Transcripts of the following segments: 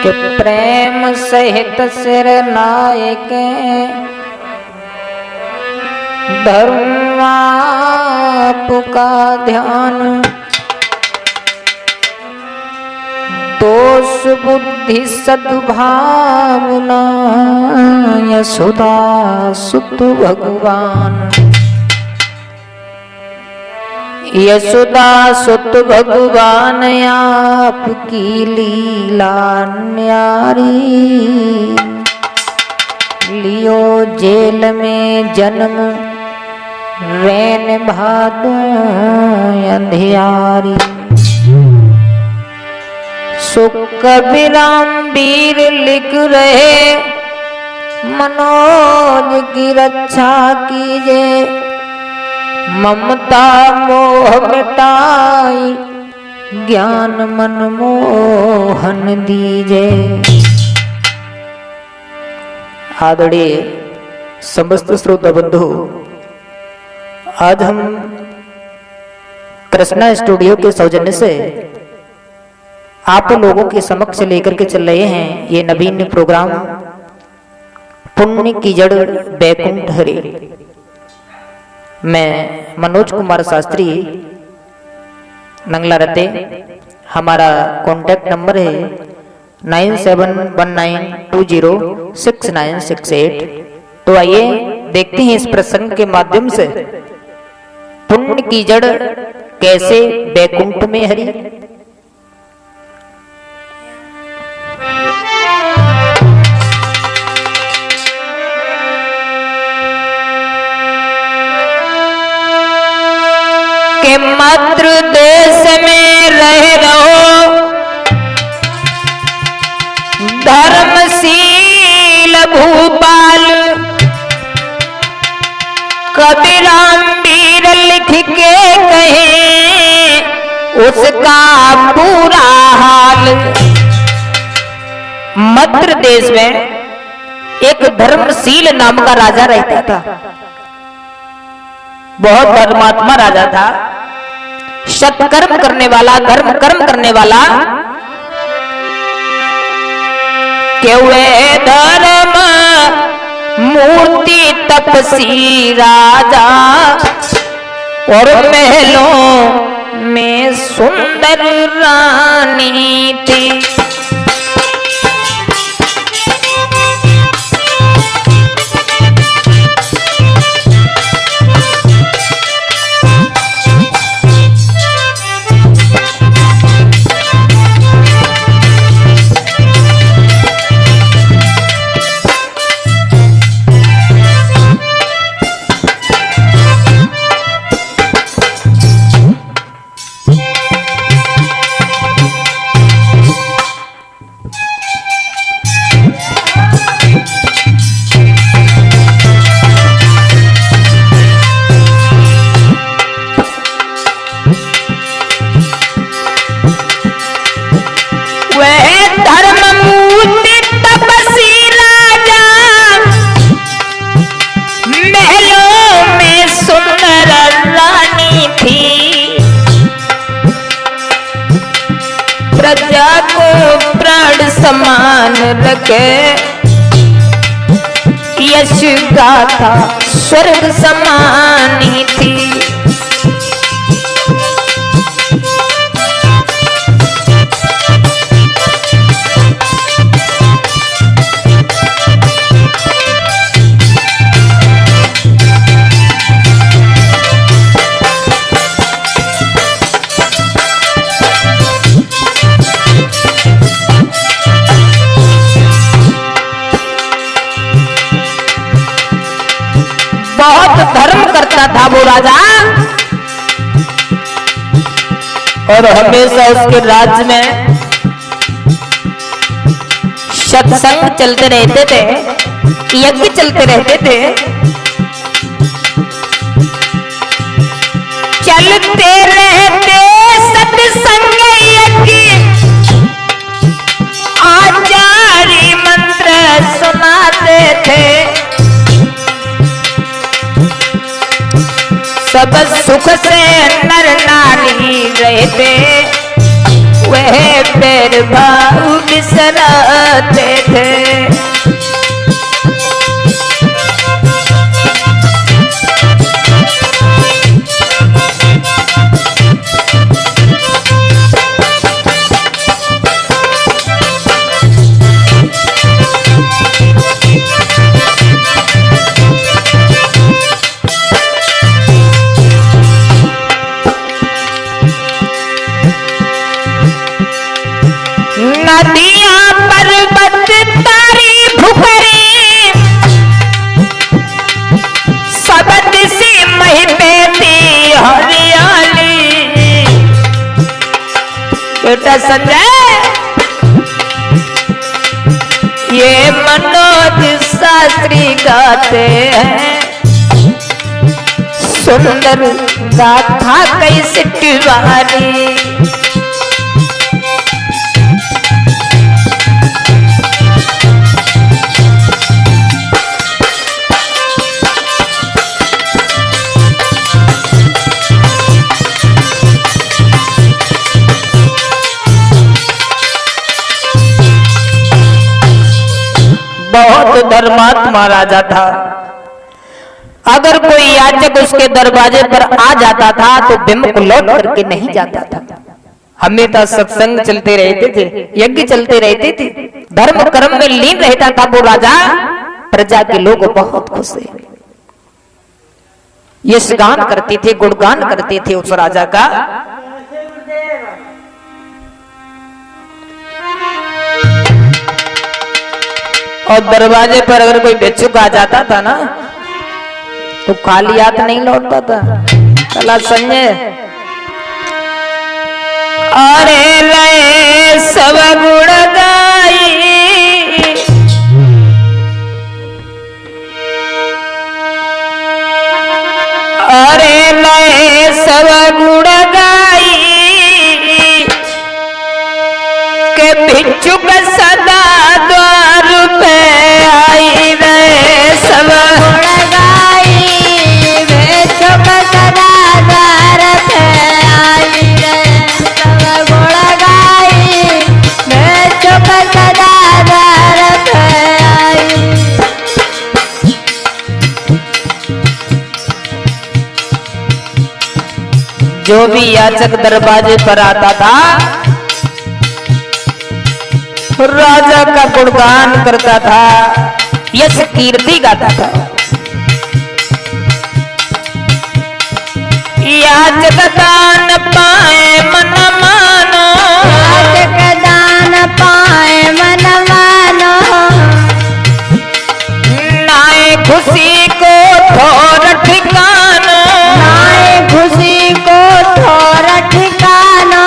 कि प्रेम सहित सिर नायके धर्मापुका ध्यान दोष बुद्धि सद्भावना यशोदा सुत भगवान यशोदा सुत भगवान आपकी लीला न्यारी लियो जेल में जन्म रैन भादों अंधियारी सो कबीराम वीर लिख रहे मनोज की रक्षा कीजे ममता मोह मिटाई ज्ञान मन मोहन दीजे। आदरणीय समस्त श्रोता बंधु, आज हम कृष्णा स्टूडियो के सौजन्य से आप लोगों के समक्ष लेकर के चल रहे हैं ये नवीन प्रोग्राम पुण्य की जड़ बैकुंठ हरि। मैं मनोज कुमार शास्त्री नंगला रते, हमारा कॉन्टैक्ट नंबर है 9719206968। तो आइए देखते हैं इस प्रसंग के माध्यम से पुण्य की जड़ कैसे बैकुंठ में हरि। के मद्र देश में रह रहो धर्मशील भूपाल कबीराम वीर लिख के कहे उसका पूरा हाल। मद्र देश में एक धर्मशील नाम का राजा रहता था। बहुत धर्मात्मा राजा था, सत्कर्म करने वाला, धर्म कर्म करने वाला। केवड़े धर्म मूर्ति तपसी राजा और महलों में सुंदर रानी थी। प्रजा को प्राण समान रखे यश गाथा स्वर्ग समानी थी। बहुत धर्म करता था वो राजा और हमेशा उसके राज्य में सत्संग चलते रहते थे, यज्ञ चलते रहते थे। चलते रहते सत्संग यज्ञ आचार्य मंत्र सुनाते थे। सब सुख से नर नारी रहते वे पैर भाव बिसराते थे। नदियां पर्वत तारी भुखरी सबद से महके थी हरियाली। बेटा संजय, ये मनोज शास्त्री गाते हैं सुंदर गाथा कैसे तिवारी। बहुत धर्मात्मा राजा था। अगर कोई याचक उसके दरवाजे पर आ जाता था तो विमुख लौट करके नहीं जाता था। हमेशा सत्संग चलते रहते थे, यज्ञ चलते रहते थे, धर्म कर्म में लीन रहता था वो राजा। प्रजा के लोग बहुत खुश थे, यश गान करते थे, गुणगान करते थे उस राजा का। और दरवाजे पर अगर कोई भिक्षुक आ जाता था ना तो खाली हाथ नहीं लौटता था। चला संजय, अरे लय सब गुण गाई, अरे लय सब गुण गाई के भिक्षुक सदा द्वार पे आई रे। सब गुण गाई भिक्षुक सदा द्वार पे आई रे। सब गुण गाई भिक्षुक सदा द्वार पे आई। जो भी याचक दरवाजे पर आता था राजा का गुणगान करता था, यश कीर्ति गाता था। याचक दान पाए मन मानो, याचक दान पाए मन मानो, नाए खुशी को थोर ठिकाना, नाए खुशी को थोर ठिकाना।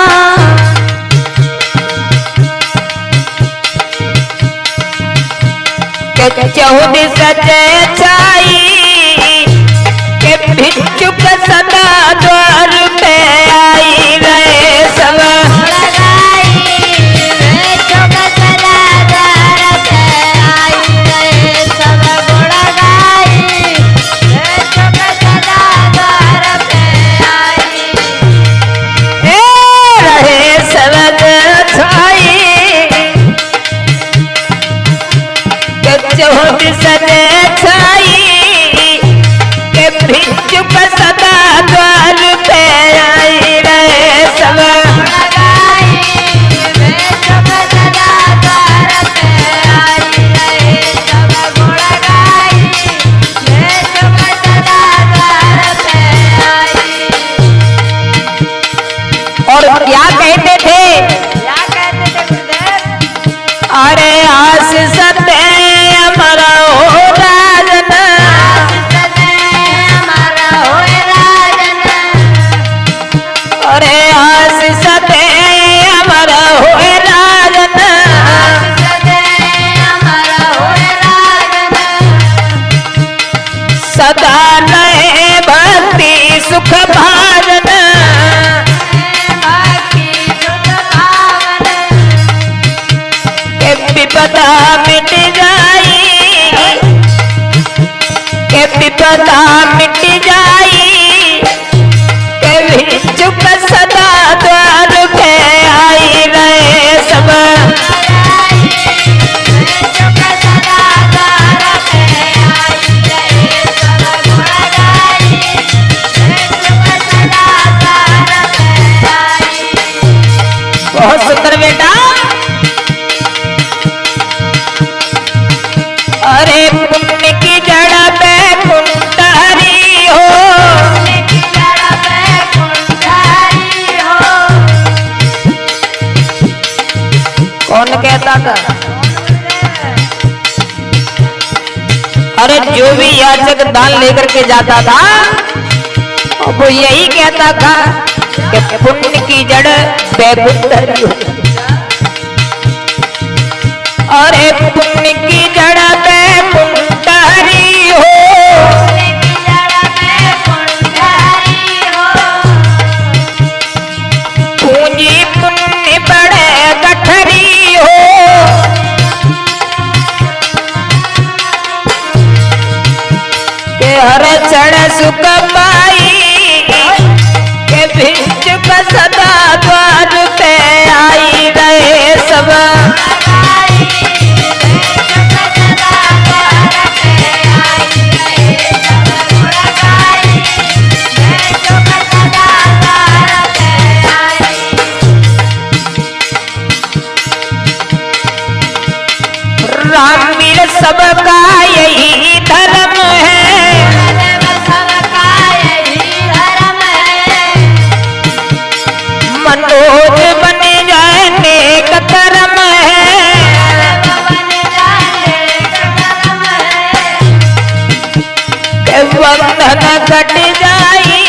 चहुद सचे छाई के भिक्षुक सदा द्वार पे आई रे। सब गुण गाई भिक्षुक सदा द्वार पे आई रे। सब गुण गाई भिक्षुक सदा द्वार पे आई। रहे सबद छाई चहुद सजे छाई के भिक्षुक सदा द्वार पे आई रे। सब गुण गाई भिक्षुक सदा द्वार पे आई रे। सब गुण गाई भिक्षुक सदा द्वार पे आई। और क्या कहते थे? क्या कहते थे गुरुदेव? अरे आशीष सत्य हमारा हो राजन, हमारा हो राजन। अरे आशीष दे हमारा हो राजन, हमारा हो राजन। सदा रहे भक्ति सुख भाजन, भक्ति सुख कहता था, अरे जो भी याचक दान लेकर के जाता था वो यही कहता था कि पुण्य की जड़ बैकुंठ हो। अरे पुण्य की जड़ बैकुंठ हो, पूंजी पुण्य बड़े गठरी हो। के हर क्षण सुख पाई, के भिक्षुक सदा द्वार पे आई रहे सब। रामवीर सबका यही धर्म है, सबका यही धर्म है। मनोज बन जाए नेक कर्म है, बन जाए नेक कर्म है। के बंधन कट जाई,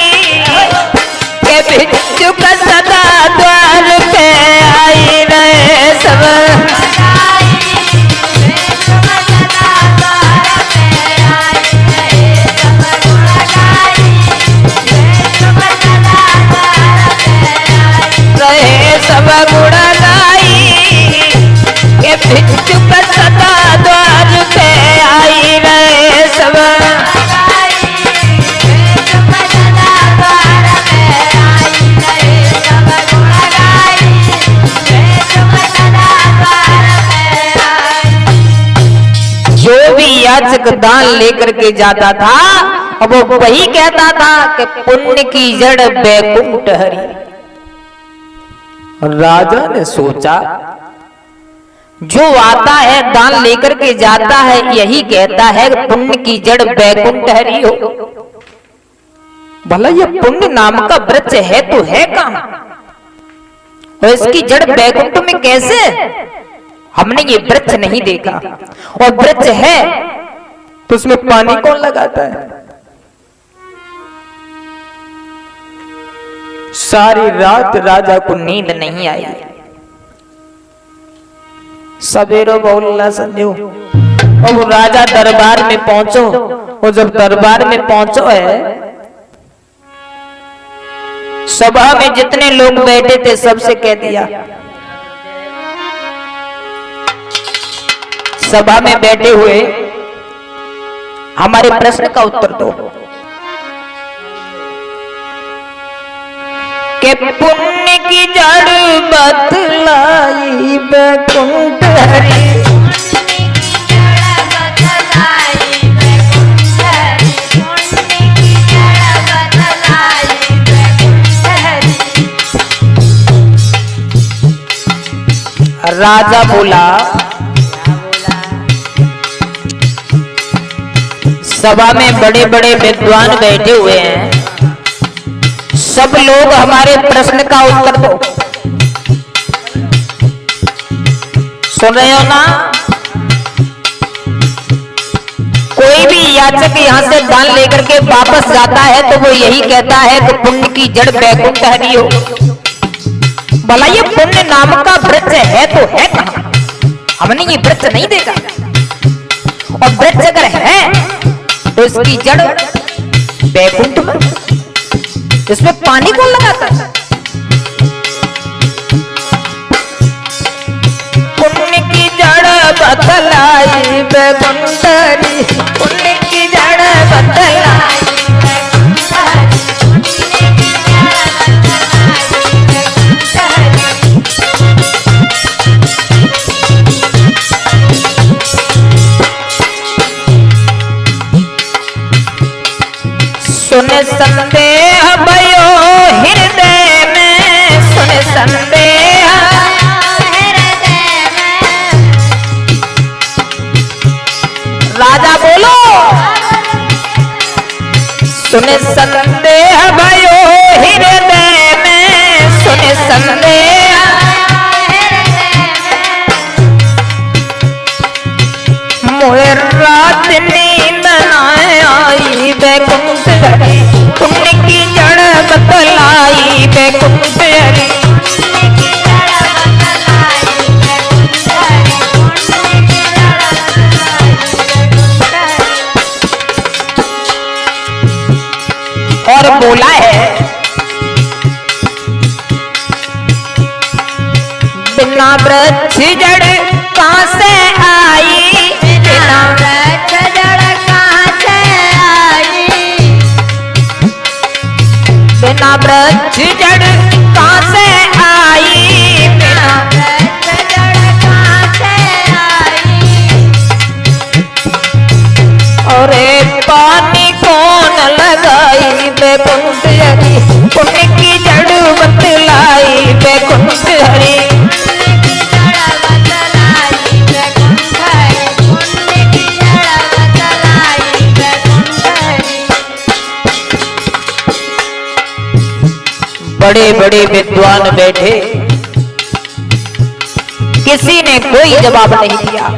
के भिक्षुक सदा द्वार पे आई रहे सब। सब गुण गाई, के भिक्षुक सदा द्वार पे आई रहे सब। जो भी याचक दान लेकर के जाता था अब वो वही कहता था कि पुण्य की जड़ बैकुंठ हरी। राजा ने सोचा जो आता है दान लेकर के जाता है यही कहता है पुण्य की जड़ बैकुंठ हरी हो। भला ये पुण्य नाम का वृक्ष है तो है कहां, और इसकी जड़ बैकुंठ में कैसे? हमने ये वृक्ष नहीं देखा, और वृक्ष है तो उसमें पानी कौन लगाता है? सारी रात राजा को नींद नहीं आई। सवेरो बोलना संजू, और राजा दरबार में पहुंचो, और जब दरबार में पहुंचो है सभा में जितने लोग बैठे थे सबसे कह दिया, सभा में बैठे हुए हमारे प्रश्न का उत्तर दो के पुण्य की जड़ बतलाई बैकुंठ हरी। राजा बोला, सभा में बड़े बड़े विद्वान बैठे हुए हैं, सब लोग हमारे प्रश्न का उत्तर दो। सुन रहे हो ना? कोई भी याचक यहाँ से दान लेकर के वापस जाता है तो वो यही कहता है कि पुण्य की जड़ बैकुंठ हरी हो। भला ये पुण्य नाम का वृक्ष है तो है कहां? हमने ये वृक्ष नहीं देखा, और वृक्ष अगर है तो इसकी जड़ बैकुंठ में, इसमें पानी कौन लगाता है? पुण्य की जड़ बतलाई बैकुंठ हरी, पुण्य की जड़ बतलाई। सुन संदेह भयो हृदय में, सुन संदेह हृदय में। राजा बोलो, सुन संदेह भयो हृदय में, सुन संदेह हृदय में। बिना वृक्ष जड़ कहाँ से आई, बिना वृक्ष जड़ कहाँ से आई, बिना वृक्ष जड़ कहाँ से आई, बिना वृक्ष जड़ कहाँ से आई। और पानी कौन लगाई बैकुंठ हरी, पुण्य की जड़ बतलाई बैकुंठ हरी। बड़े बड़े विद्वान बैठे, किसी ने कोई जवाब नहीं दिया।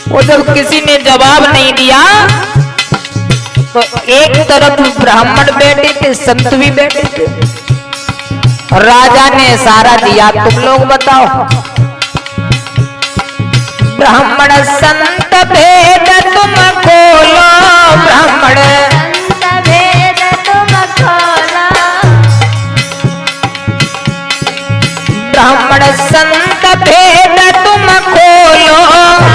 वो जब किसी ने जवाब नहीं दिया तो एक तरफ ब्राह्मण बैठे थे, संत भी बैठे थे। राजा ने इशारा दिया, तुम लोग बताओ। ब्राह्मण संत भेद तुम खोलो, ब्राह्मण संत भेद तुम खोलो, ब्राह्मण संत भेद तुम खोलो,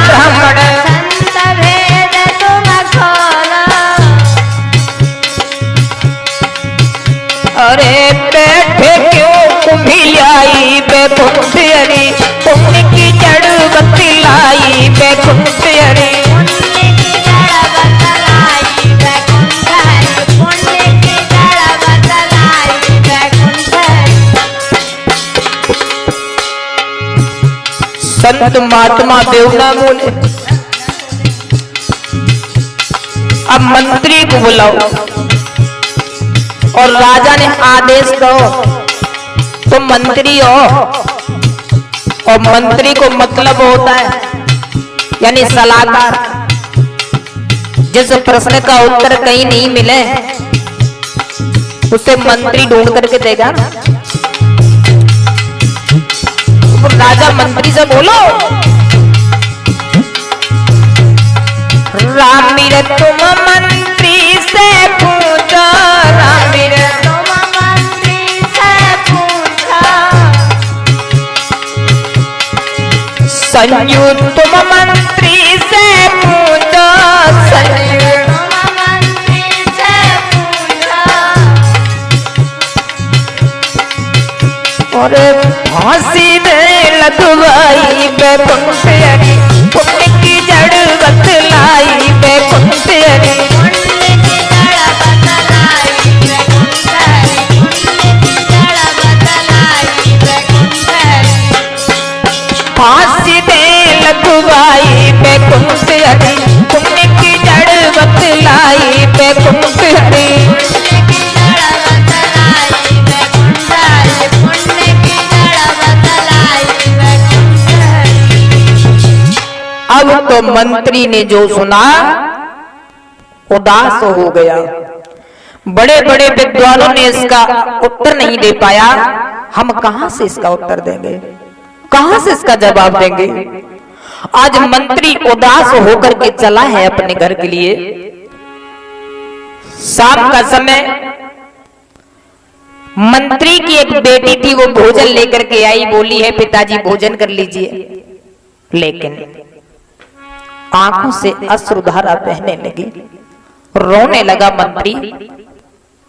ब्राह्मण संत भेद तुम खोलो। अरे बैठे क्यों कुम्हियाई बैकुंठ हरी, पुण्य की जड़ बतलाई बैकुंठ हरी। पुण्य की जड़ बतलाई बैकुंठ हरी, पुण्य की जड़ बतलाई बैकुंठ हरी। संत महात्मा बेवना बोले, अब मंत्री को बुलाओ। और राजा ने आदेश दो, तुम मंत्री हो, और मंत्री को मतलब होता है यानी सलाहकार। जिस प्रश्न का उत्तर कहीं नहीं मिले उसे मंत्री ढूंढ करके देगा ना। तो राजा मंत्री से बोलो, रामीर तुम मंत्री से पूछो, रामीर तुम मंत्री से पूछो, संयु तुम मंत्री से पूछो, संयु तुम मंत्री से पूछो। और फांसी दे लगवाई बैकुंठ हरी, पुण्य की जड़ बतलाई बैकुंठ हरी। पुण्य की जड़ बतलाई बैकुंठ हरी, पुण्य की जड़ बतलाई बैकुंठ हरी। फांसी दे लगवाई बैकुंठ हरी, पुण्य की जड़ बतलाई बैकुंठ हरी। पुण्य की जड़ बतलाई बैकुंठ हरी, पुण्य की जड़ बतलाई बैकुंठ हरी। अब तो मंत्री ने जो सुना उदास हो गया। बड़े बड़े विद्वानों ने इसका उत्तर नहीं दे पाया। हम कहां से इसका उत्तर देंगे, कहां से इसका जवाब देंगे। आज मंत्री उदास होकर के चला है अपने घर के लिए। शाम का समय मंत्री की एक बेटी थी, वो भोजन लेकर के आई, बोली है पिताजी भोजन कर लीजिए। लेकिन आंखों से अश्रुधारा बहने लगी, रोने लगा मंत्री।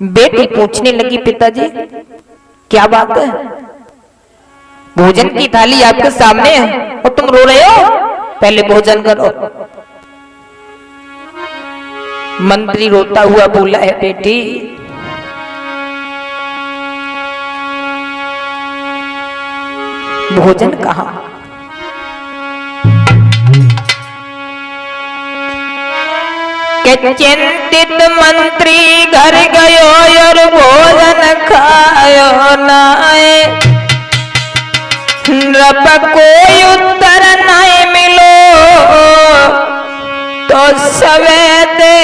बेटी पूछने लगी, पिताजी क्या बात है, भोजन की थाली आपके सामने है और तुम रो रहे हो, पहले भोजन करो। मंत्री रोता हुआ बोला है, बेटी भोजन कहाँ। के चिंतित मंत्री घर गयो और भोजन खायो नाए, रब कोई उत्तर नहीं मिलो तो सवेदे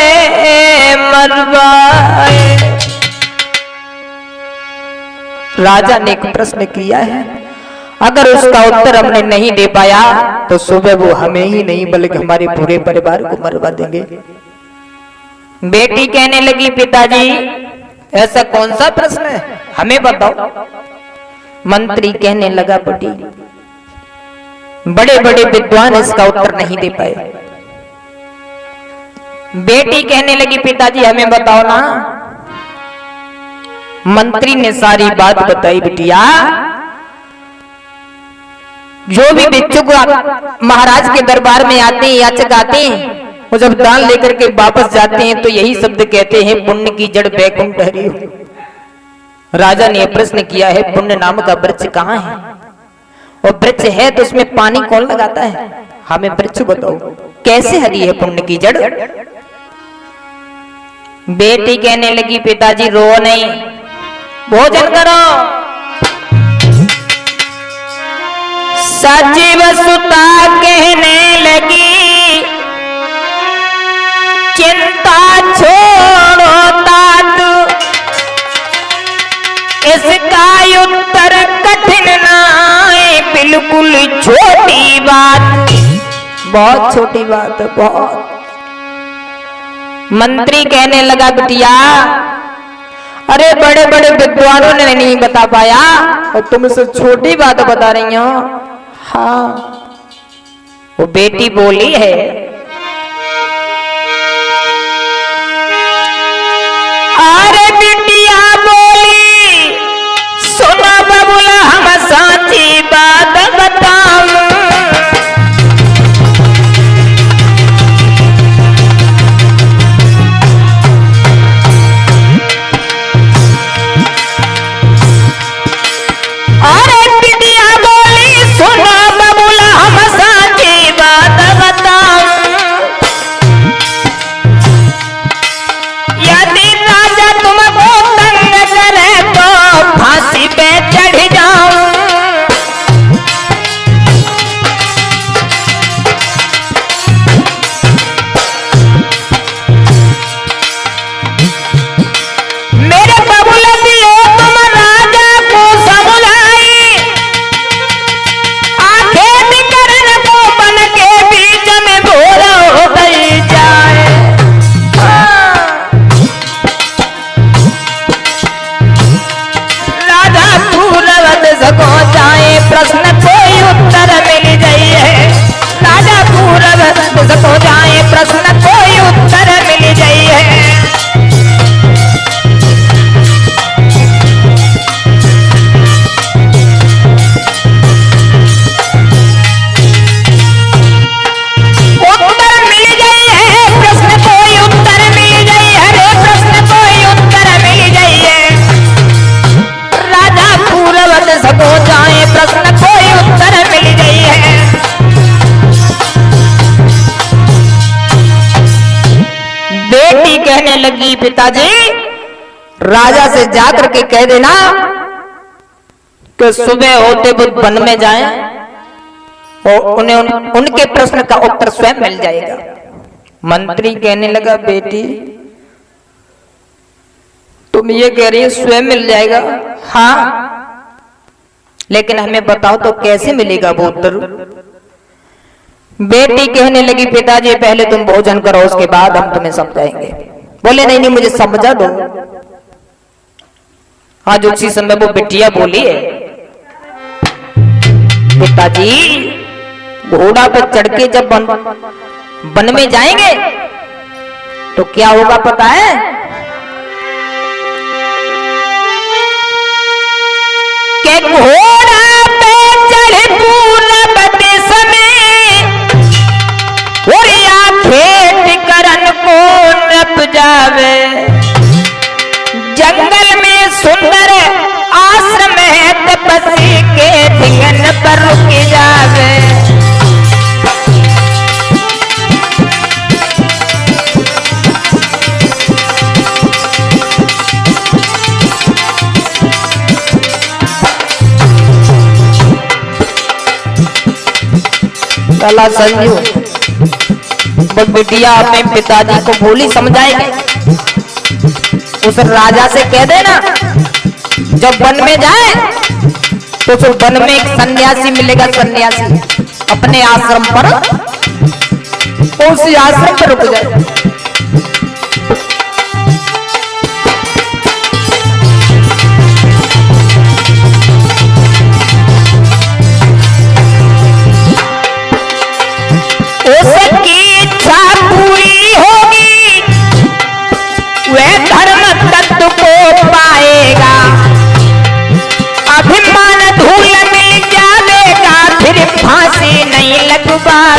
मरवाए। राजा ने एक प्रश्न किया है, अगर उसका उत्तर हमने नहीं दे पाया तो सुबह वो हमें ही नहीं बल्कि हमारे पूरे परिवार को मरवा देंगे। बेटी कहने लगी, पिताजी ऐसा कौन सा प्रश्न है, हमें बताओ। मंत्री कहने लगा बेटी, बड़े बड़े विद्वान इसका उत्तर नहीं दे पाए। बेटी कहने लगी पिताजी हमें बताओ ना। मंत्री ने सारी बात बताई। बिटिया, जो भी भिक्षुक महाराज के दरबार में आते हैं, याचक आते हैं, वो जब दान लेकर के वापस जाते हैं तो यही शब्द कहते हैं, पुण्य की जड़ बैकुंठ हरि हो। राजा ने प्रश्न किया है, पुण्य नाम का वृक्ष कहाँ है? और वृक्ष है तो उसमें पानी कौन लगाता है? हमें वृक्ष बताओ, कैसे हरी है पुण्य की जड़? बेटी कहने लगी पिताजी रो नहीं, भोजन करो। सजीव सुता कहने लगी, चिंता छोड़ो तात, इसका उत्तर कठिन ना है, बिल्कुल छोटी बात, बहुत छोटी बात है, बहुत। मंत्री कहने लगा बिटिया, अरे बड़े बड़े विद्वानों ने नहीं बता पाया और तुम इसे छोटी बात बता रही हो। हाँ, वो बेटी बोली है, अरे बिटिया बोली, सुनो बबुला हम साची बात बताऊं। कहने लगी पिताजी, राजा से जाकर के कह देना कि सुबह होते वो वन में जाएं और उन्हें उनके प्रश्न का उत्तर स्वयं मिल जाएगा। मंत्री कहने लगा बेटी, तुम ये कह रही हो स्वयं मिल जाएगा? हाँ, लेकिन हमें बताओ तो कैसे मिलेगा वो उत्तर? बेटी कहने लगी पिताजी पहले तुम भोजन करो, उसके बाद हम तुम्हें समझाएंगे। बोले नहीं नहीं, मुझे समझा दो। आज उसी समय वो बिटिया बोली है, पिताजी घोड़ा पर चढ़ के जब वन में जाएंगे तो क्या होगा पता है? कि घोड़ा पे चढ़े पूरब दिश में और या खेत करन को नप जावे, जंगल में सुंदर आश्रम है तपस्वी के धिंगन पर रुक जावे। चला संजू, वो बिटिया अपने पिताजी को बोली समझाएगी, उस राजा से कह देना जब वन में जाए तो उस वन में एक सन्यासी मिलेगा, सन्यासी अपने आश्रम पर, उसी आश्रम पर रुक जाए।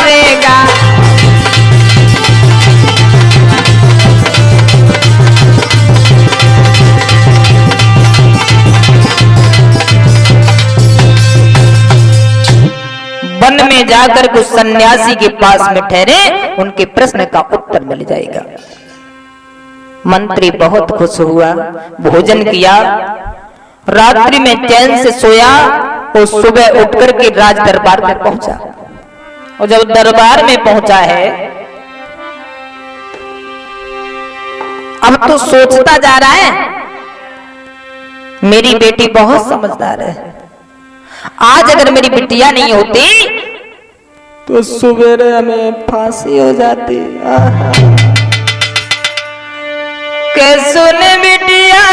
मरेगा। वन में जाकर कुछ सन्यासी के पास में ठहरे, उनके प्रश्न का उत्तर मिल जाएगा। मंत्री बहुत खुश हुआ, भोजन किया, रात्रि में चैन से सोया और सुबह उठकर के राज दरबार में पहुंचा। और जब दरबार में पहुंचा है, अब तो सोचता जा रहा है मेरी बेटी बहुत समझदार है, आज अगर मेरी बिटिया नहीं होती तो सुबेरे हमें फांसी हो जाती। के सुन बिटिया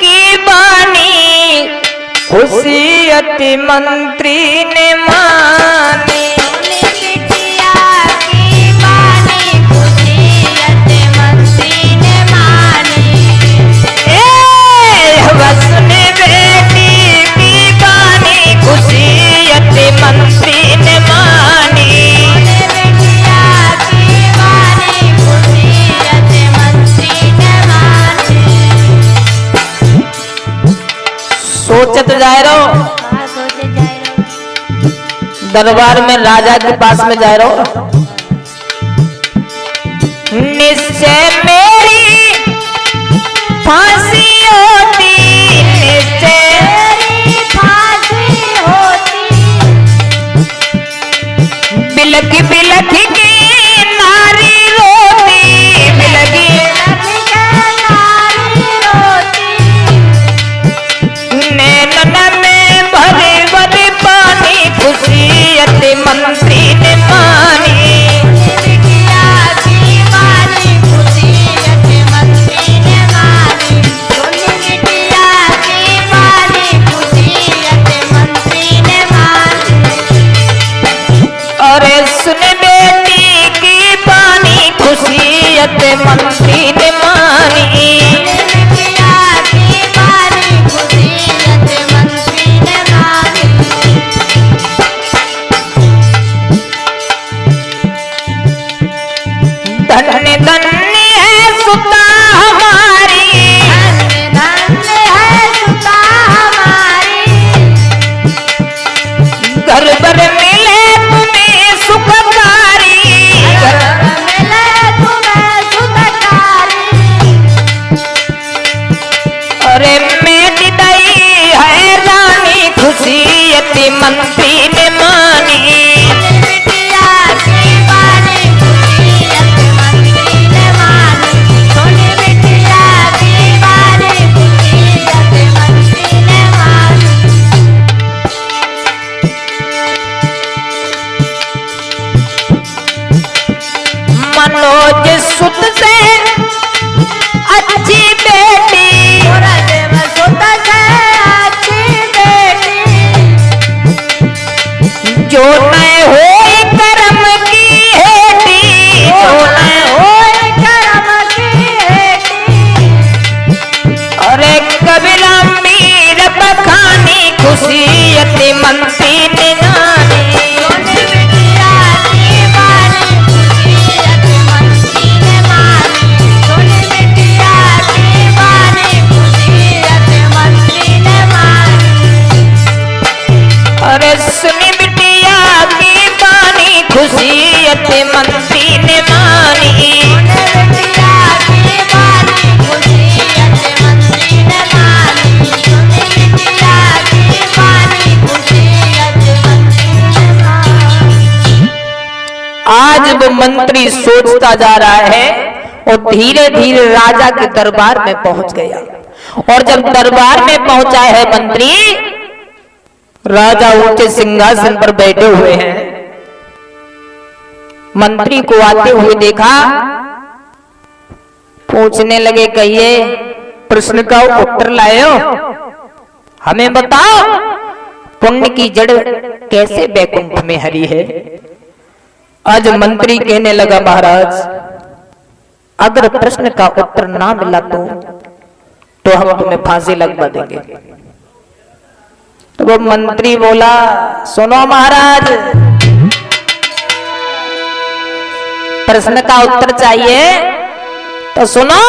की बानी, खुशियत मंत्री ने मानी। बिटिया की बानी, खुशियत मंत्री ने मानी। सुन बेटी की बानी, खुशियत मंत्री ने मानी। बिटिया की बानी, खुशियत मंत्री ने मानी। सोचत जाए रहो, हाँ, सोचे जाए रहो। दरबार में राजा के पास में जा रहो। निश्चय मेरी फांसी होती, निश्चय तेरी फांसी होती। बिलख बिलख की नारी रोती, बिलखी नारी रोती। नैनन में भरे भरे पानी, खुशियत मंत्री ने मानी। बिटिया की बानी, खुशियत मंत्री ने मानी। बिटिया की बानी, खुशियत मंत्री ने मानी। अरे सुन बेटी की बानी, खुशियत मंत्री ने मानी। बिटिया की बानी, खुशियत मंत्री ने मानी। धन्य धन्य है सुता हमारी, धन्य धन्य है सुता हमारी। घर भर मिले तुम्हें सुखकारी। मिले तुम्हें सुखकारी। अरे मेरी दई है रानी, खुशियत मंत्री ने मानी। बिटिया की बानी, खुशियत मंत्री ने मानी। सोनी बिटिया की बानी, खुशियत मंत्री ने मानी। मनोज सुत से अच्छी बेटी, देव सुत से अच्छी बेटी। जो न होई कर्म की हेती, जो न होए करम की हेती। अरे कबीरा मीर बखानी, खुशियत मंत्री ने नानी। सोनी बिटिया की बानी, खुशियत मंत्री ने मानी। सोनी बिटिया की बानी, खुशियत मंत्री ने मानी। अरे सुनी बिटिया की बानी, खुशियत मंत्री ने मानी। बिटिया की बानी, खुशियत मंत्री ने मानी। सोनी बिटिया की बानी, खुशियत मंत्री ने मानी। आज वो मंत्री सोचता जा रहा है और धीरे धीरे राजा के दरबार में पहुंच गया। और जब दरबार में पहुंचा है मंत्री, राजा ऊंचे सिंहासन पर बैठे हुए हैं। मंत्री को आते हुए देखा, पूछने लगे, कहिए प्रश्न का उत्तर लाए हो, हमें बताओ पुण्य की जड़ कैसे बैकुंठ में हरी है। आज मंत्री कहने लगा, महाराज अगर प्रश्न का उत्तर ना मिला तो हम तुम्हें फांसी लगवा देंगे। तो वो मंत्री बोला, सुनो महाराज, प्रश्न का उत्तर चाहिए तो सुनो।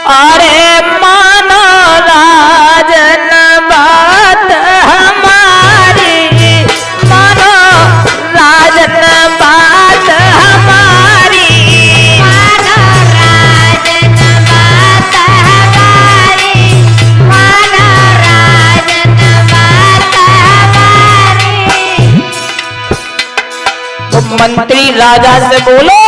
अरे मानो राजन बात हमारी, मानो राजन बात हमारी, मानो राजन बात हमारी, मानो राजन बात हमारी। तो मंत्री राजा से बोलो,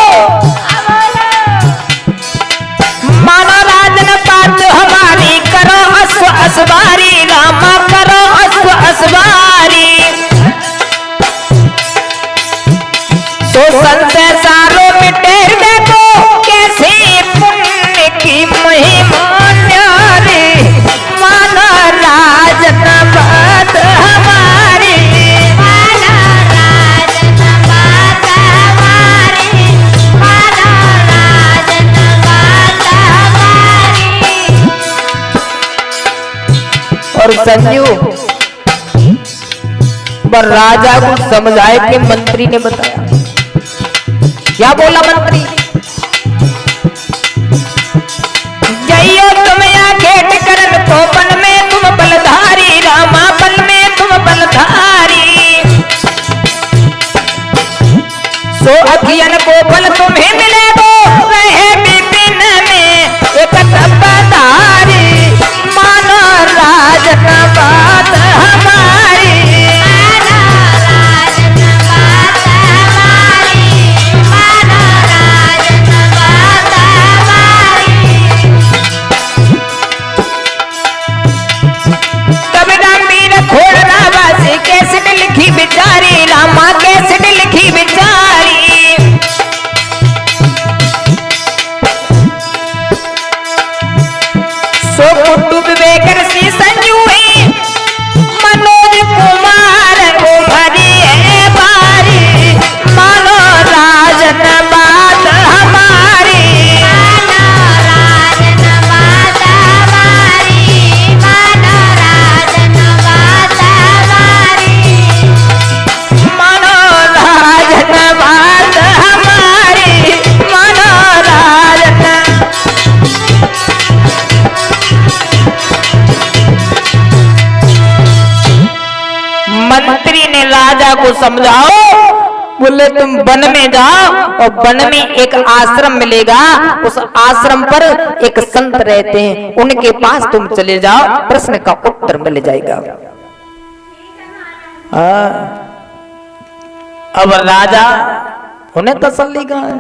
मानो राजन बात हमारी, करो अश्व असवारी, रामा करो अश्व असवारी। तो संशय सारो मिटे देखो, कैसे पुण्य की महिमा न्यारी, मानो राजन बात हमारी, मानो राजन बात हमारी, मानो राजन बात हमारी। और संजू पर राजा को समझाए कि मंत्री ने बताया। क्या बोला मंत्री? जइयो तुम या खेत करन, तो बन में तुम बलधारी, रामा बन में तुम बलधारी। सो अखियन को बल तुम्हें मिलेगो, रहे विपिन में एक तब्बधारी, मानो राजन बात हमारी, मानो राजन बात हमारी, मानो राजन बात हमारी। तब गंभीर घोड़ रावासी, कैसे लिखी बिचारी, रामा कैसे लिखी बिचारी। सो कुटुंब बेकर सी संजू है, मनोज कुमार को भरी है बारी, मानो राजन बात हमारी, मानो राजन बात हमारी, मानो राजन बात हमारी। मानो राजन बात हमारी, मानो राजन। मंत्री ने राजा को समझाओ, बोले तुम वन में जाओ और वन में एक आश्रम मिलेगा, उस आश्रम पर एक संत रहते हैं, उनके पास तुम चले जाओ, प्रश्न का उत्तर मिल जाएगा। अब राजा उन्हें तसल्ली कहा है,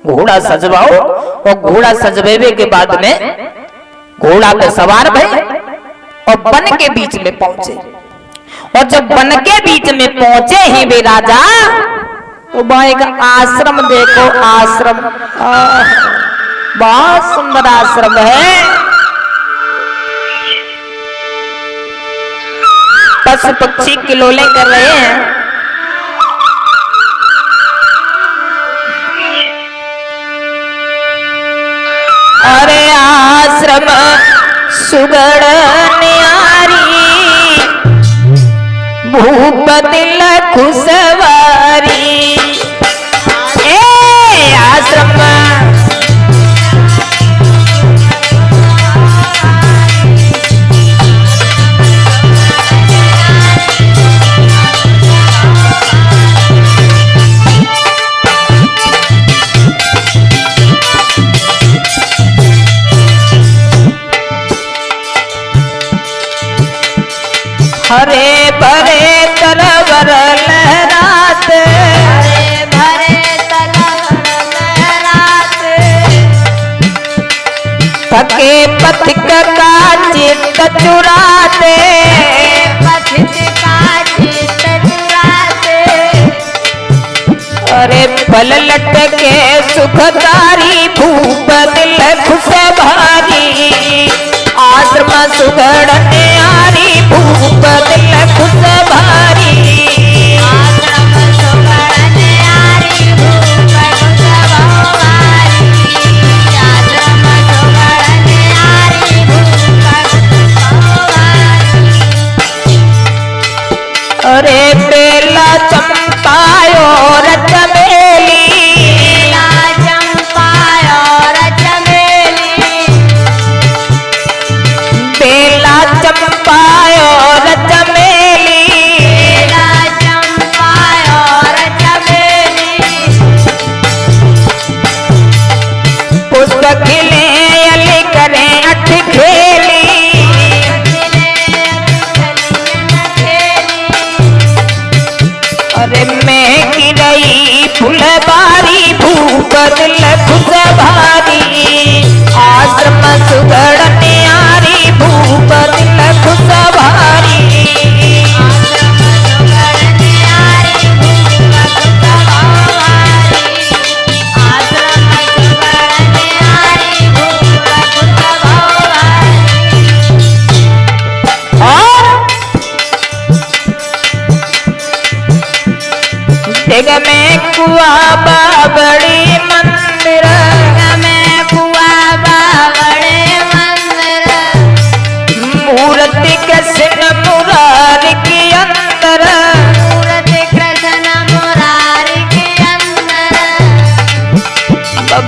घोड़ा सजवाओ, और घोड़ा सजवेबे के बाद में घोड़ा पे सवार भए और वन के बीच में पहुंचे। और जब वन के बीच में पहुंचे ही वे राजा, तो वहां एक आश्रम देखो, आश्रम बहुत सुंदर आश्रम है। पशु पक्षी किलोले कर रहे हैं। अरे आश्रम सुगड़ न्यारी, भूप दिल खुशवारी। ए आश्रम हरे भरे तरवर लहराते, हरे भरे तरवर लहराते, थके पथिक का चित्त चुराते, पथिक का चित्त चुराते। अरे फल लटके सुखकारी, भूप दिल खुश भारी। आश्रम सुगड़ न्यारी, भूप दिल खुश भारी। आश्रम सुगड़ न्यारी, भूप खुश भारी। आश्रम सुगड़ न्यारी, भूप खुश भारी। अरे बेला चंपायो रच में दिल खुश भारी आश्रम सुगड़ न्यारी भूप दिल खुश भारी जग में कुआ बाबड़ी मंदिर में कुआ बाबड़े मंदिर मूर्ति कृष्ण मुरारी के अंदर मूर्ति कृष्ण मुरारी के अंदर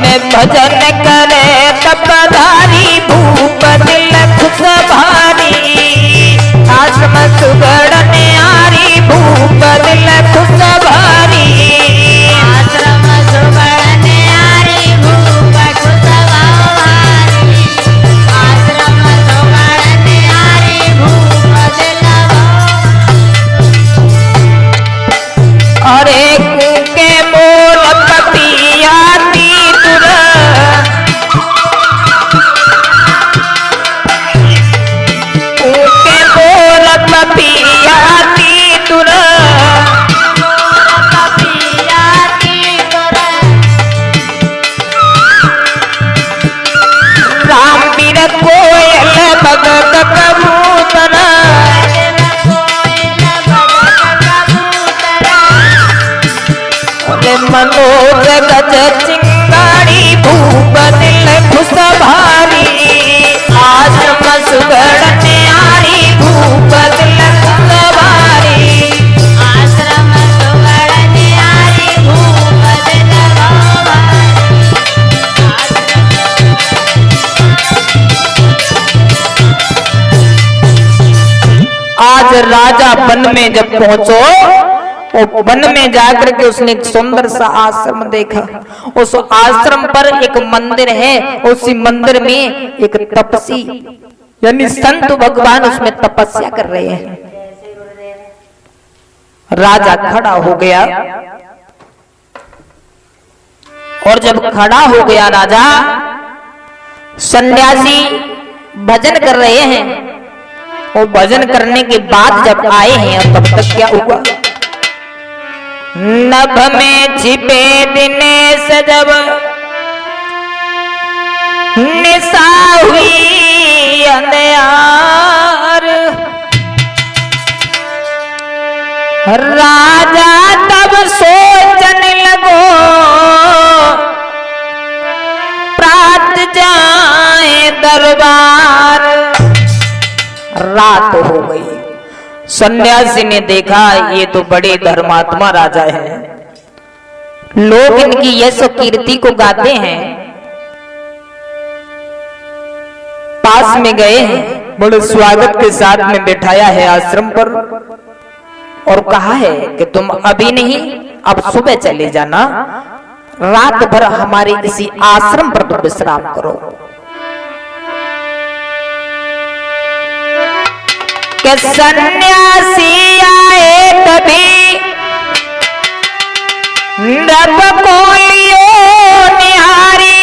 में भजन करे तपधारी भूप दिल खुश भारी आश्रम सुगड़ न्यारी भूप दिल खुश भारी आश्रम सुगड़ न्यारी भूप खुश भारी आश्रम सुगड़ न्यारी भूप दिल अरे के मोर कपियाती तुर के मोर कपियाती तुर राम बीर कोयल भगत कबूतर मनोज गज चिंगारी भूप दिल खुश भारी आश्रम सुगड़ न्यारी भूप दिल खुश भारी आश्रम सुगड़ न्यारी भूप दिल आज राजा वन में जब पहुंचो वो वन में जाकर के उसने एक सुंदर सा आश्रम देखा। उस आश्रम पर एक मंदिर है, उसी मंदिर में एक तपसी यानी संत भगवान उसमें तपस्या कर रहे हैं। राजा खड़ा हो गया और जब खड़ा हो गया राजा, सन्यासी भजन कर रहे हैं। वो भजन करने के बाद जब आए हैं तब तक क्या हुआ, नभ में छिपे दिनेश जब निशा हुई अंधियार, राजा तब सोचन लगो प्रात जाए दरबार। रात हो गई, सन्यासी ने देखा ये तो बड़े धर्मात्मा राजा हैं, लोग इनकी यश कीर्ति को गाते हैं। पास में गए हैं, बड़े स्वागत के साथ में बिठाया है आश्रम पर और कहा है कि तुम अभी नहीं, अब सुबह चले जाना, रात भर हमारे इसी आश्रम पर तुम विश्राम करो। कि सन्यासी आए तभी रब को लियो निहारी,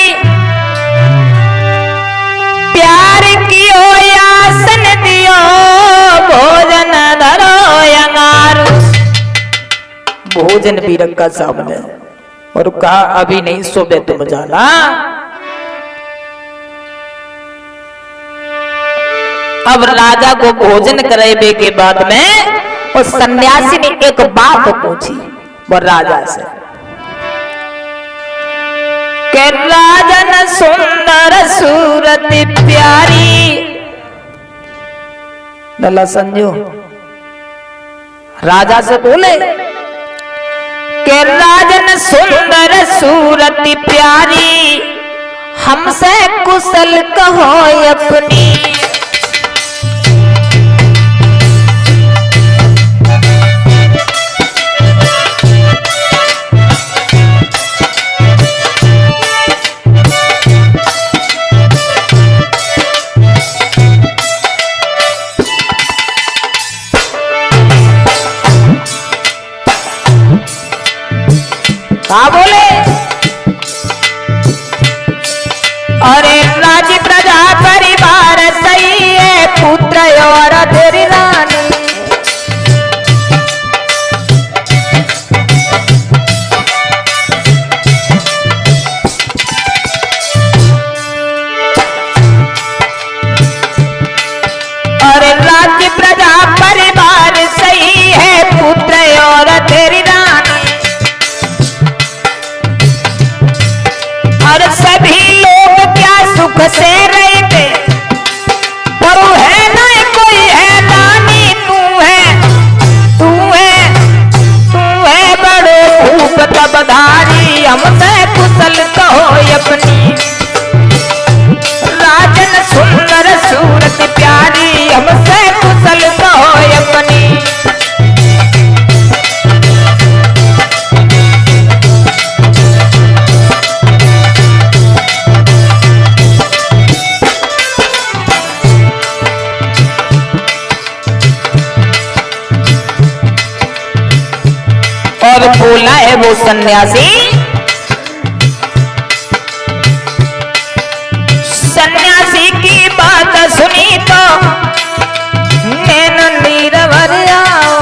प्यार कियो आसन दियो भोजन धरो अंगार। भोजन भी रखा सामने और कहा अभी नहीं, सुबह तुम जाना। अब राजा को भोजन कराने के बाद में उस सन्यासी ने एक बात पूछी वो राजा से कि राजन सुंदर सूरत प्यारी। लला संजो राजा से बोले कि राजन सुंदर सूरत प्यारी, हमसे कुशल कहो अपनी। बोले तेरी रानी। अरे राज्य प्रजा परिवार सही है पुत्र और तेरी रानी। और सभी लोग क्या सुख से रहते, पर है ना कोई है रानी। तू है बड़ो भूप तबधारी। हमसे कुशल कहो अपनी, राजन सुंदर सूरत प्यारी। हमसे कुशल कहो अपनी। और बोला है वो सन्यासी, सन्यासी की बात सुनी तो नैन नीर भर आओ।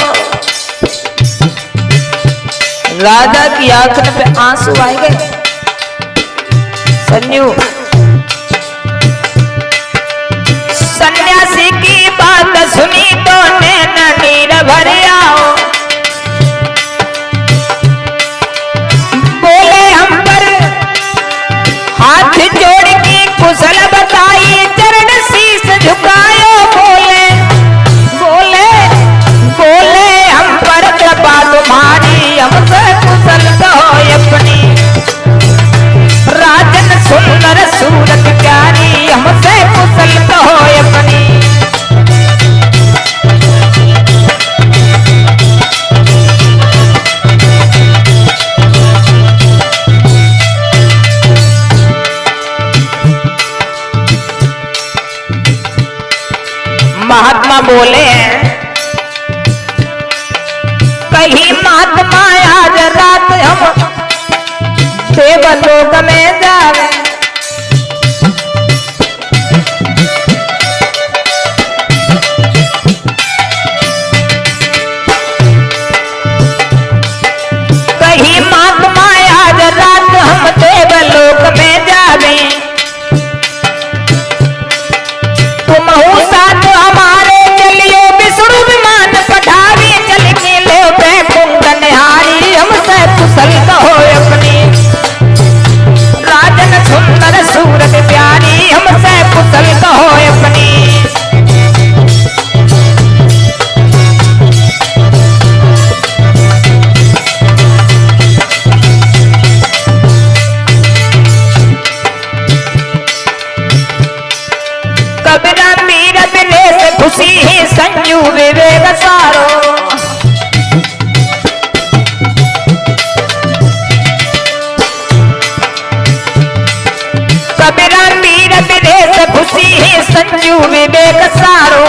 राजा की आंखों पे आंसू आए गए। संजू सन्यासी की बात सुनी तो नैन नीर भर आओ। हाथ जोड़ के कुशल बताई, चरण शीश झुकायो। बोले हम पर कृपा तुम्हारी। हमसे कुशल कहो अपनी, राजन सुंदर सूरत प्यारी। हमसे कुशल कहो अपनी। महात्मा बोले हैं, कहीं महात्मा आज रात हम देवलोक में जावे। कहीं महात्मा आज रात हम देवलोक में जावे। तुम हो साथ हमारे चलियो, विष्णु विमान पठावी। चल के ले बैकुंठ निहारी। हमसे कुशल कहो अपनी, राजन सुंदर सूरत प्यारी। हमसे कुशल कहो अपनी। कबीरा मीर दिनेश खुशी ही संजू विवेक सारो। कबीरा मीर दिनेश खुशी ही संजू विवेक सारो।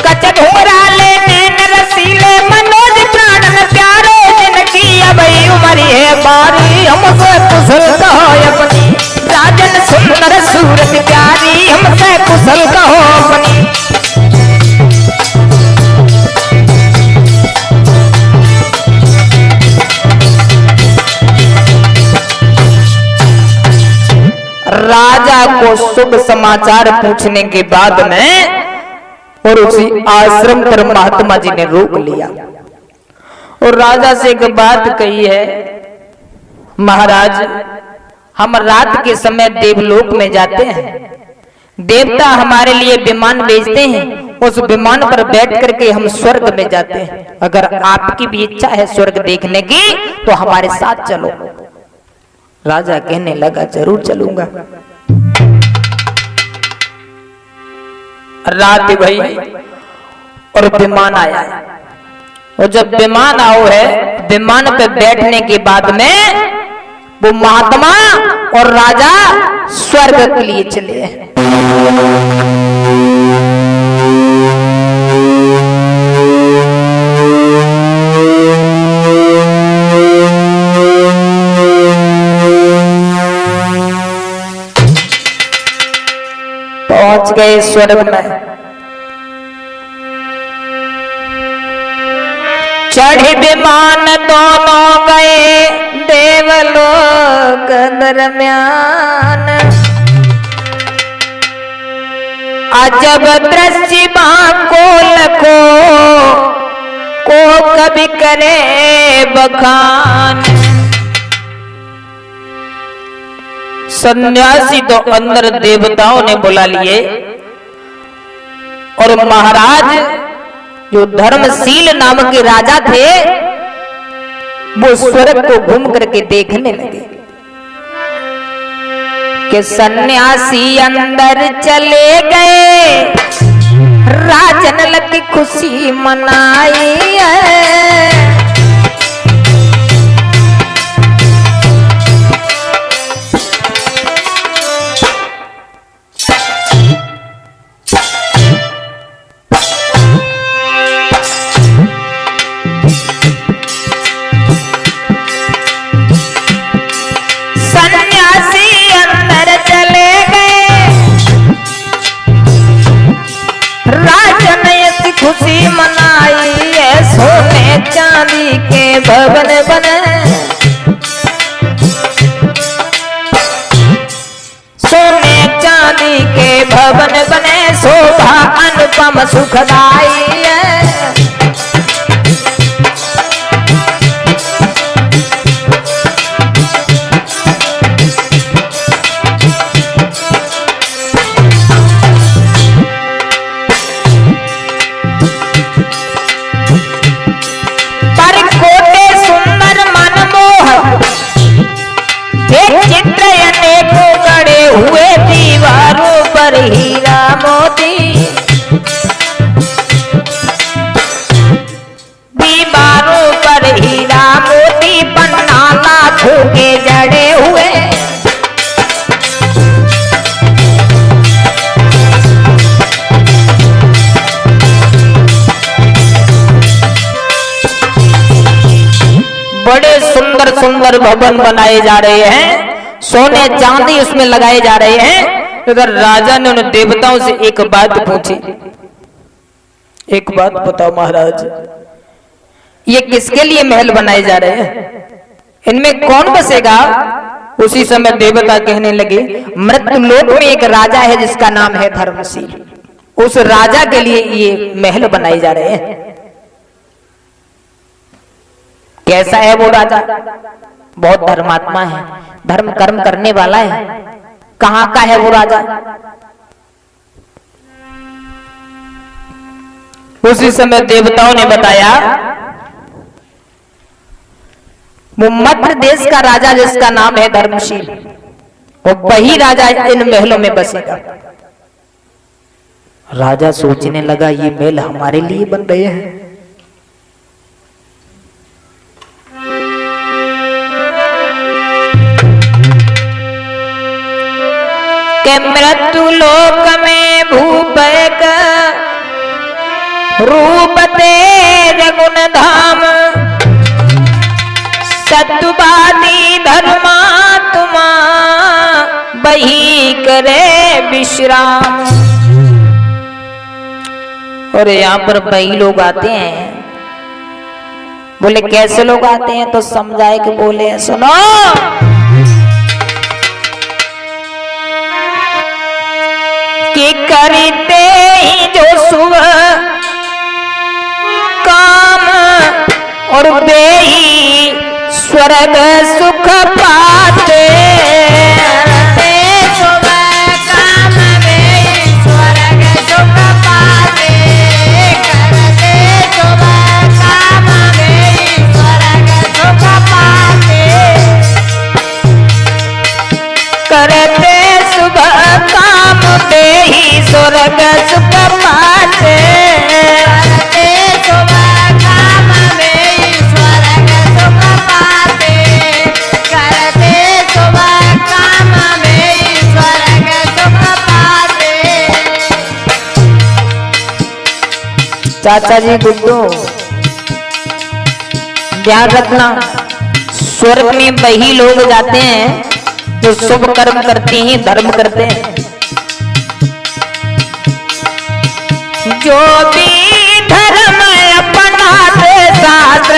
कच घोरा ले नैन रसीले मनोज प्राणन प्यारो। जिनकी अब उम्र है बारी। हमसे कुशल कहो अपनी, राजन सुंदर सूरत प्यारी। हमसे कुशल कहो अपनी। राजा को शुभ समाचार पूछने के बाद में और उसी आश्रम पर महात्मा जी ने रोक लिया और राजा से एक बात कही है, महाराज हम रात के समय देवलोक में जाते हैं। देवता हमारे लिए विमान भेजते हैं, उस विमान पर बैठ करके हम स्वर्ग में जाते हैं। अगर आपकी भी इच्छा है स्वर्ग देखने की तो हमारे साथ चलो। राजा कहने लगा जरूर चलूंगा। रात भई और विमान आया और जब विमान आओ है, विमान पे बैठने के बाद में वो महात्मा और राजा स्वर्ग के लिए चले। पहुंच गए स्वर्ग में। चढ़े विमान दोनों गए देवलोक दरम्यान। अजब दृश्य को लखो को कभी करे बखान। सन्यासी तो अंदर देवताओं ने बुला लिए और महाराज जो धर्मशील नामक के राजा थे वो स्वर्ग को घूम करके देखने लगे कि सन्यासी अंदर चले गए, राजन लग खुशी मनाई है। खुशी मनाई है, सोने चांदी के भवन बने, सोने चांदी के भवन बने, शोभा अनुपम सुखदाई है। हुए दीवारों पर हीरा मोती, दीवारों पर हीरा मोती, पन्ना लाखों के जड़े हुए। बड़े सुंदर सुंदर भवन बनाए जा रहे हैं, सोने चांदी उसमें लगाए जा रहे हैं। इधर राजा ने उन देवताओं से एक बात पूछी, एक बात बताओ महाराज, ये किसके लिए महल बनाए जा रहे हैं, इनमें कौन बसेगा? उसी समय देवता कहने लगे, मृत्युलोक में एक राजा है जिसका नाम है धर्मशील, उस राजा के लिए ये महल बनाए जा रहे हैं। कैसा है वो राजा? बहुत धर्मात्मा है, धर्म कर्म करने वाला है। कहां का है वो राजा? उसी समय देवताओं ने बताया, वो मध्य देश का राजा जिसका नाम है धर्मशील, वो वही राजा इन महलों में बसेगा। राजा सोचने लगा, ये महल हमारे लिए बन रहे हैं। के मृत्यु लोक में भूप का रूप तेज गुण धाम, सत्वादी धर्मात्मा बही करे विश्राम। और यहाँ पर बही लोग आते हैं, बोले कैसे लोग आते हैं? तो समझाए कि बोले सुनो, कि करते ही जो सुबह काम और बेही स्वर्ग सुख पाते, सुबह काम बेही स्वर्ग सुख पाते, करते सुबह काम बेही स्वर्ग सुख पाते, करते सुबह काम बेही स्वर्ग सुख पाते, करते सुबह काम बेही स्वर्ग सुख पाते, करते सुबह काम बेही स्वर्ग सुख पाते। चाचा जी गुड्डू ध्यान रखना, स्वर्ग में वही लोग जाते हैं जो शुभ कर्म करते हैं, धर्म करते हैं। जो भी धर्म अपनाते साथ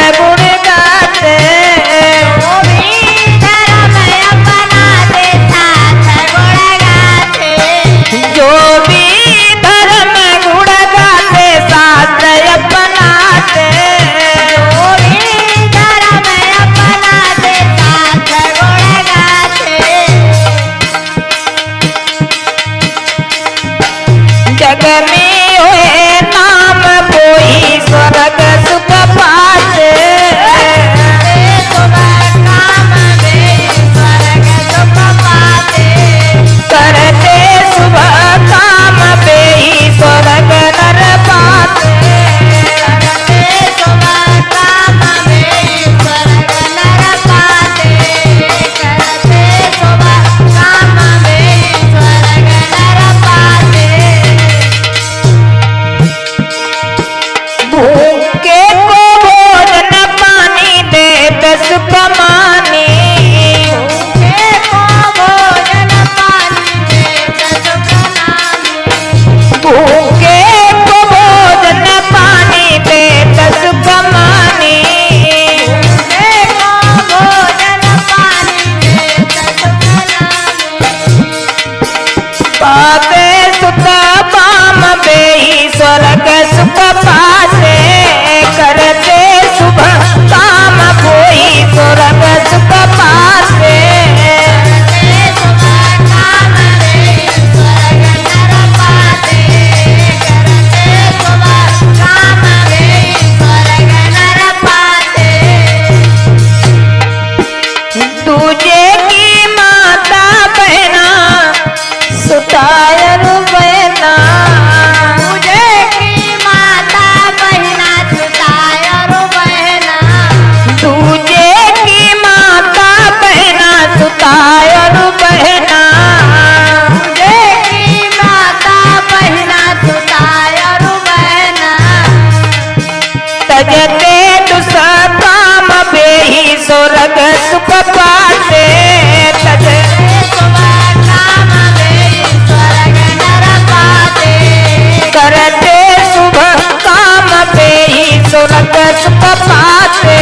तजते दुसा काम बेही स्वर्ग सुख पाते तजते करते शुभ काम बेही स्वर्ग सुख पाते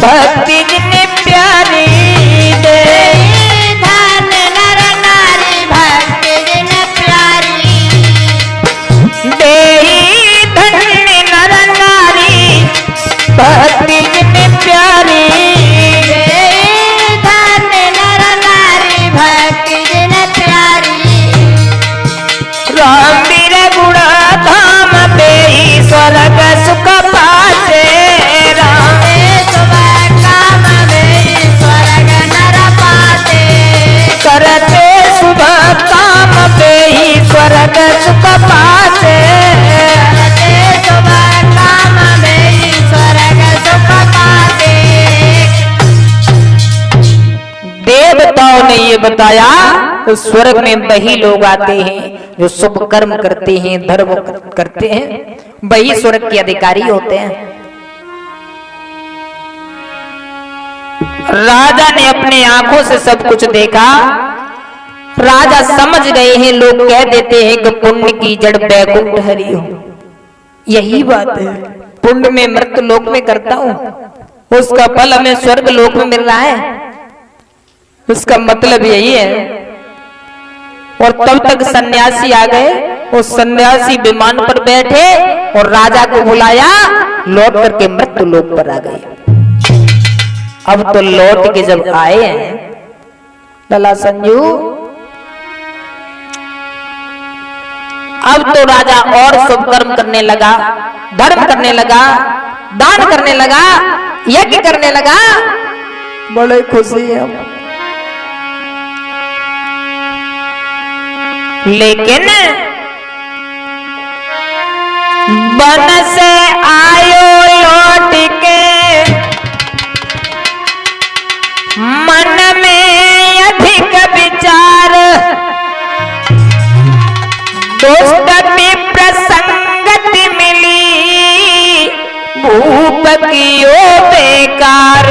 भक्ति जिन्हें प्यारी दे धन नर नारी भक्ति जिन्हें प्यारी दे धन नर नारी भक्ति जिन्हें प्यारी दे धन नर नारी भक्ति जिन्हें प्यारी राम वीर गुण धाम पे स्वर्ग सुख पाते राम करते शुभ काम पे ही स्वर्ग सुख पाते करते शुभ काम पे ही स्वर्ग सुख पाते। देवताओं ने ये बताया तो स्वर्ग में वही लोग आते हैं जो शुभ कर्म करते हैं, धर्म करते हैं, वही स्वर्ग के अधिकारी होते हैं। राजा ने अपने आंखों से सब कुछ देखा। राजा समझ गए हैं, लोग कह देते हैं कि पुण्य की जड़ बैकुंठ हरि हो। यही बात है, पुण्य में मृत्यु लोक में करता हूं, उसका फल हमें स्वर्ग लोक में मिल रहा है। उसका मतलब यही है। और तब तक सन्यासी आ गए। उस सन्यासी विमान पर बैठे और राजा को बुलाया, लौट करके मृत्यु लोक पर आ गए। अब तो लौट के जब आए हैं लला संजू, अब तो राजा और शुभ कर्म करने लगा, धर्म करने लगा, दान करने लगा, यज्ञ करने लगा। बड़े खुशी है। लेकिन वन से आयो लौट के मन में अधिक विचार, दोस्त मित्र संगति मिली, भूप कियो बेकार।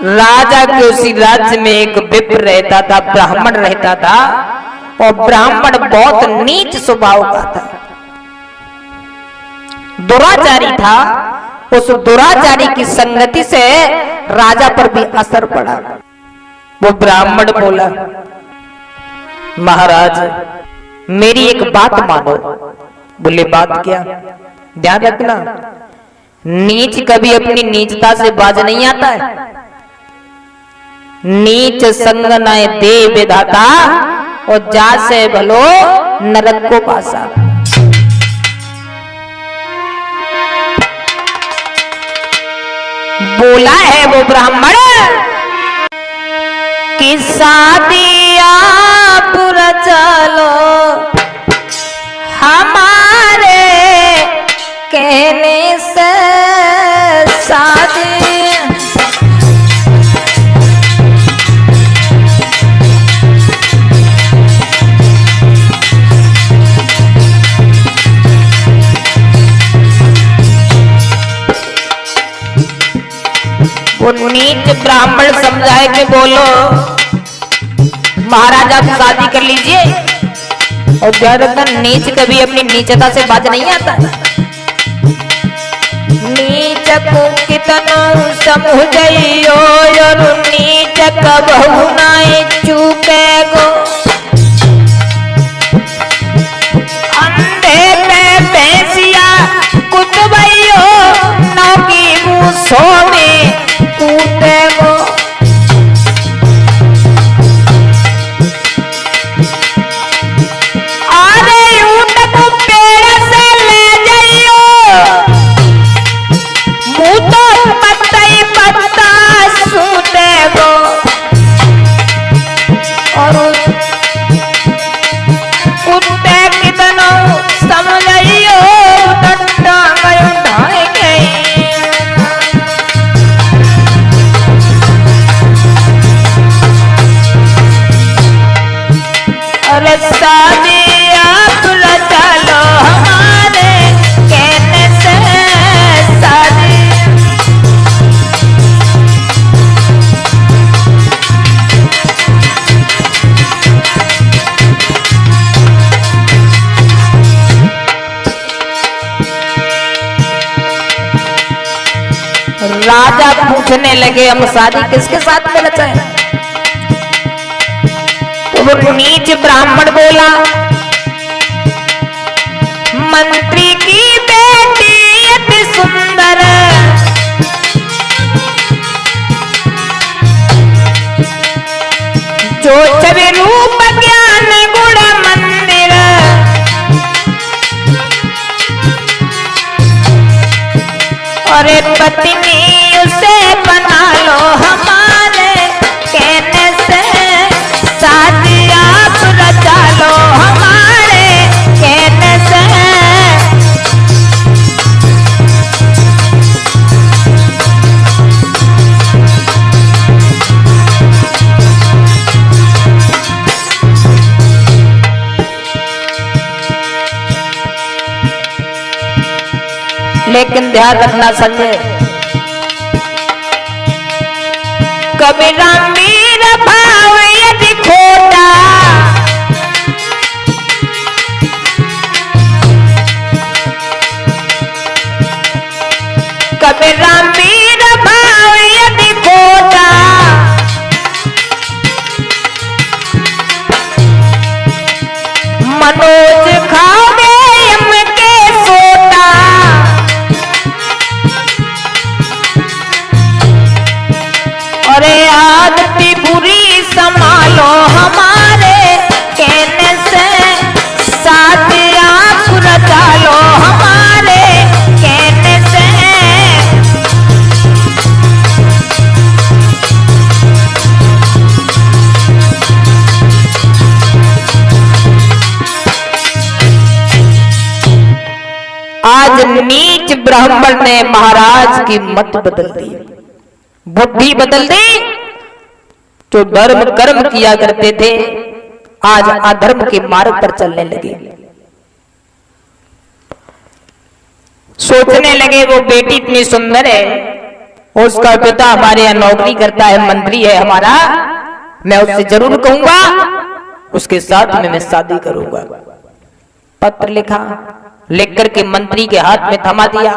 राजा के उसी राज्य में एक विप्र रहता था, ब्राह्मण रहता था, और ब्राह्मण बहुत नीच स्वभाव का था, दुराचारी था। उस दुराचारी की संगति से राजा पर भी असर पड़ा। वो ब्राह्मण बोला, महाराज मेरी एक बात मानो। बोले बात क्या? ध्यान रखना, नीच कभी अपनी नीचता से बाज नहीं आता है। नीच संग नाय दे विधाता, और जा से भलो नरक को पासा। बोला है वो ब्राह्मण कि शादी आप चलो हमारे कहने से शादी। वो नीच ब्राह्मण समझाए कि बोलो महाराज आप शादी कर लीजिए, और ध्यान रखना नीच कभी अपनी नीचता से बाज नहीं आता। नीच को कितना समझइयो और नीच कबहु नाई चूके गो, अंधे पे भैंसिया कुतबइयो नौकी मूसों में कूटे गो। अरे ऊंट को पेड़ से ले जाइयो, मुँह तो पत्ता सूते गो। और शादी आप रचा लो हमारे कहने से शादी। राजा पूछने लगे हम शादी किसके साथ में रचाए? तो वो नीच ब्राह्मण बोला, मंत्री की बेटी अति सुंदर, जो छवि रूप ज्ञान गुण मंदिर, अरे पत्नी उसे बना लो हमारे कहने से शादी आप रचा लो हमारे कहने से। लेकिन ध्यान रखना संजय, कभी रामीर भाव यदि खोटा, कभी रामीर भाव यदि खोटा, मनोज खावे यम के सोटा, अरे आदती बुरी संभालो हमारे कहने से शादी आप रचा लो हमारे कहने से। आज नीच ब्राह्मण ने महाराज की मत बदल दी, बुद्धि बदल दी। जो धर्म कर्म किया करते थे आज अधर्म के मार्ग पर चलने लगे। सोचने लगे वो बेटी इतनी सुंदर है, उसका पिता हमारे यहाँ नौकरी करता है, मंत्री है हमारा, मैं उससे जरूर कहूंगा उसके साथ में मैं शादी करूंगा। पत्र लिखा, लिख करके मंत्री के हाथ में थमा दिया।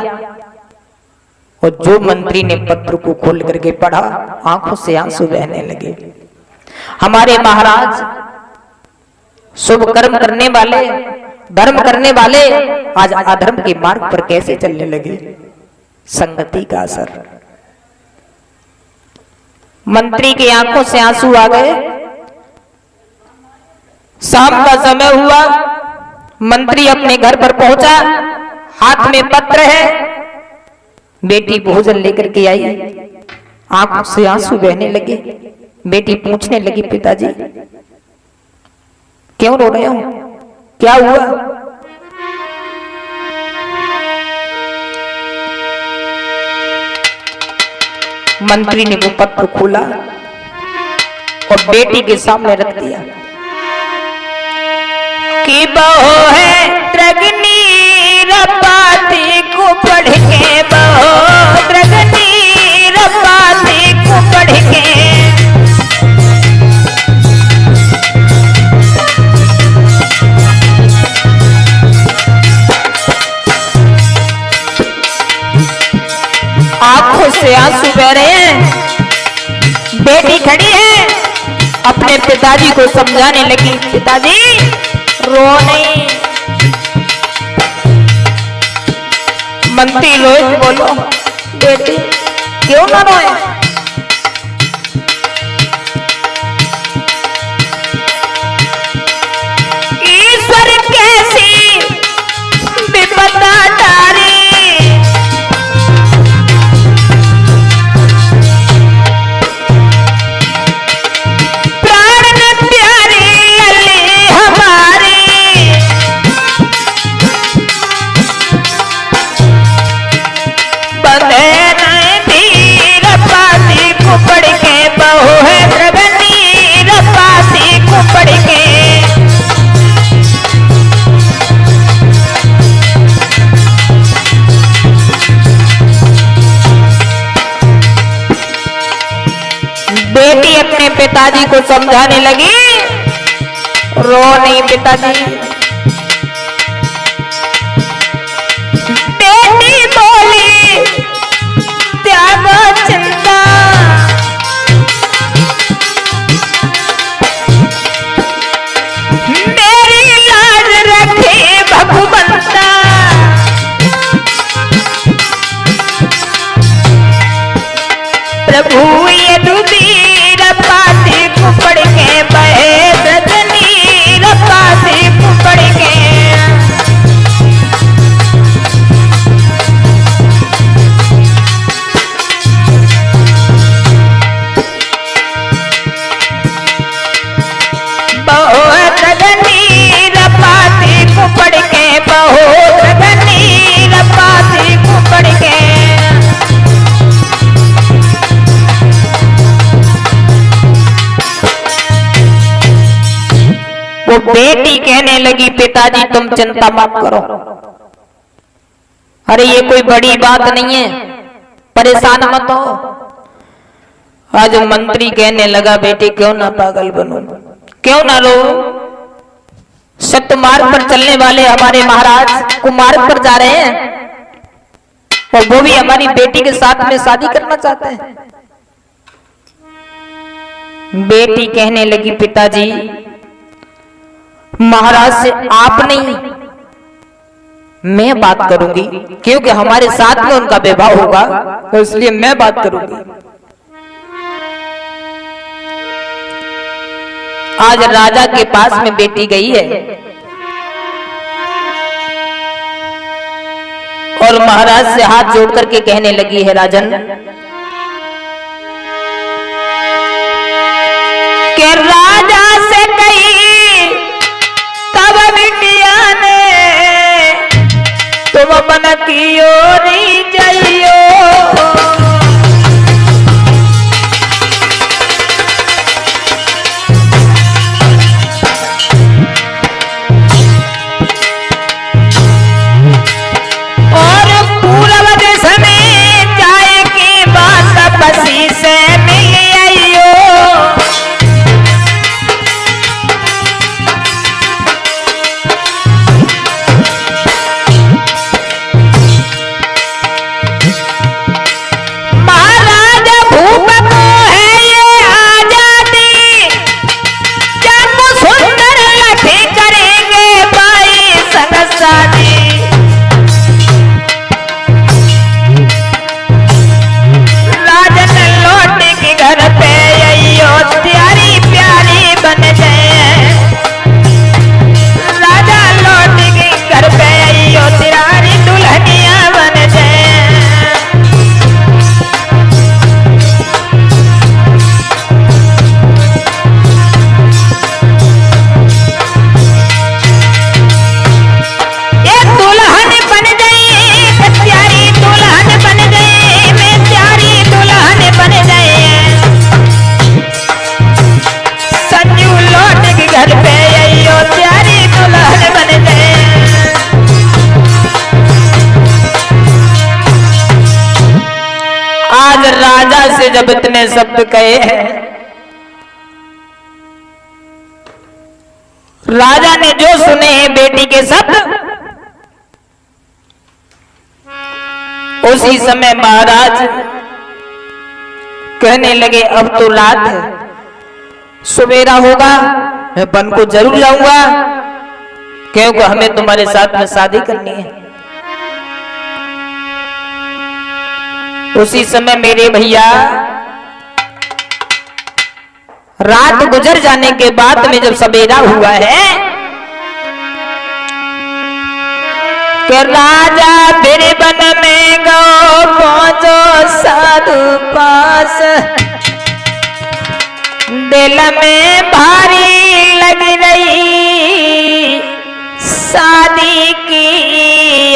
और जो मंत्री ने पत्र को खोल करके पढ़ा, आंखों से आंसू बहने लगे। हमारे महाराज शुभ कर्म करने वाले, धर्म करने वाले आज अधर्म के मार्ग पर कैसे चलने लगे। संगति का असर। मंत्री की आंखों से आंसू आ गए। शाम का समय हुआ, मंत्री अपने घर पर पहुंचा, हाथ में पत्र है। बेटी भोजन लेकर के आई, आंखों से आंसू बहने लगे। बेटी पूछने लगी, पिताजी क्यों रो रहे हो, क्या हुआ? मंत्री ने वो पत्र खोला और बेटी के सामने रख दिया कि बहू है त्रगनी रपाती को पढ़ के, बहू त्रगनी रपाती को पढ़ के, आंखों से आंसू बह रहे हैं। बेटी खड़ी है, अपने पिताजी को समझाने लगी, पिताजी रो नहीं। मंत्री रोहित बोलो, बेटी क्यों ना रोए? ईश्वर कैसी विपदा तारी, बंधे नहीं धीर पर पिताजी को समझाने लगी, रो नहीं पिताजी। बेटी बोली त्यागो चिंता, मेरी लाज रखे भगवंता। प्रभु यदुवीर पाती कुपड़ के बहे रजनीर पाती कुपड़ के। बहुत रजनीर पाती कुपड़ के, बहुत रजनीर पाती कुपड़ के। वो बेटी कहने लगी, पिताजी तुम चिंता मत करो, अरे ये कोई बड़ी बात नहीं है, परेशान मत हो। आज मंत्री कहने लगा, बेटी क्यों ना पागल बनो, क्यों ना रो, सत्य मार्ग पर चलने वाले हमारे महाराज कुमार्ग पर जा रहे हैं और वो भी हमारी बेटी के साथ में शादी करना चाहते हैं। बेटी कहने लगी, पिताजी महाराज से आप नहीं मैं बात करूंगी, क्योंकि हमारे साथ में उनका विवाह होगा तो इसलिए मैं बात करूंगी। आज राजा के पास में बेटी गई है और महाराज से हाथ जोड़ करके कहने लगी है, राजन के राजा से कही तब बिटिया ने तुम मन की ओरी जाइयो। और पूर्व देश में जाए की बात बसी से मिल आइयो। राजा से जब इतने शब्द कहे हैं, राजा ने जो सुने हैं बेटी के शब्द, उसी समय महाराज कहने लगे, अब तो रात है, सवेरा होगा, मैं वन को जरूर जाऊंगा, क्योंकि हमें तुम्हारे साथ में शादी करनी है। उसी समय मेरे भैया रात गुजर जाने के बाद में जब सवेरा हुआ है कि राजा फिर वन में गो पहुंचो साधु पास, दिल में भारी लग रही शादी की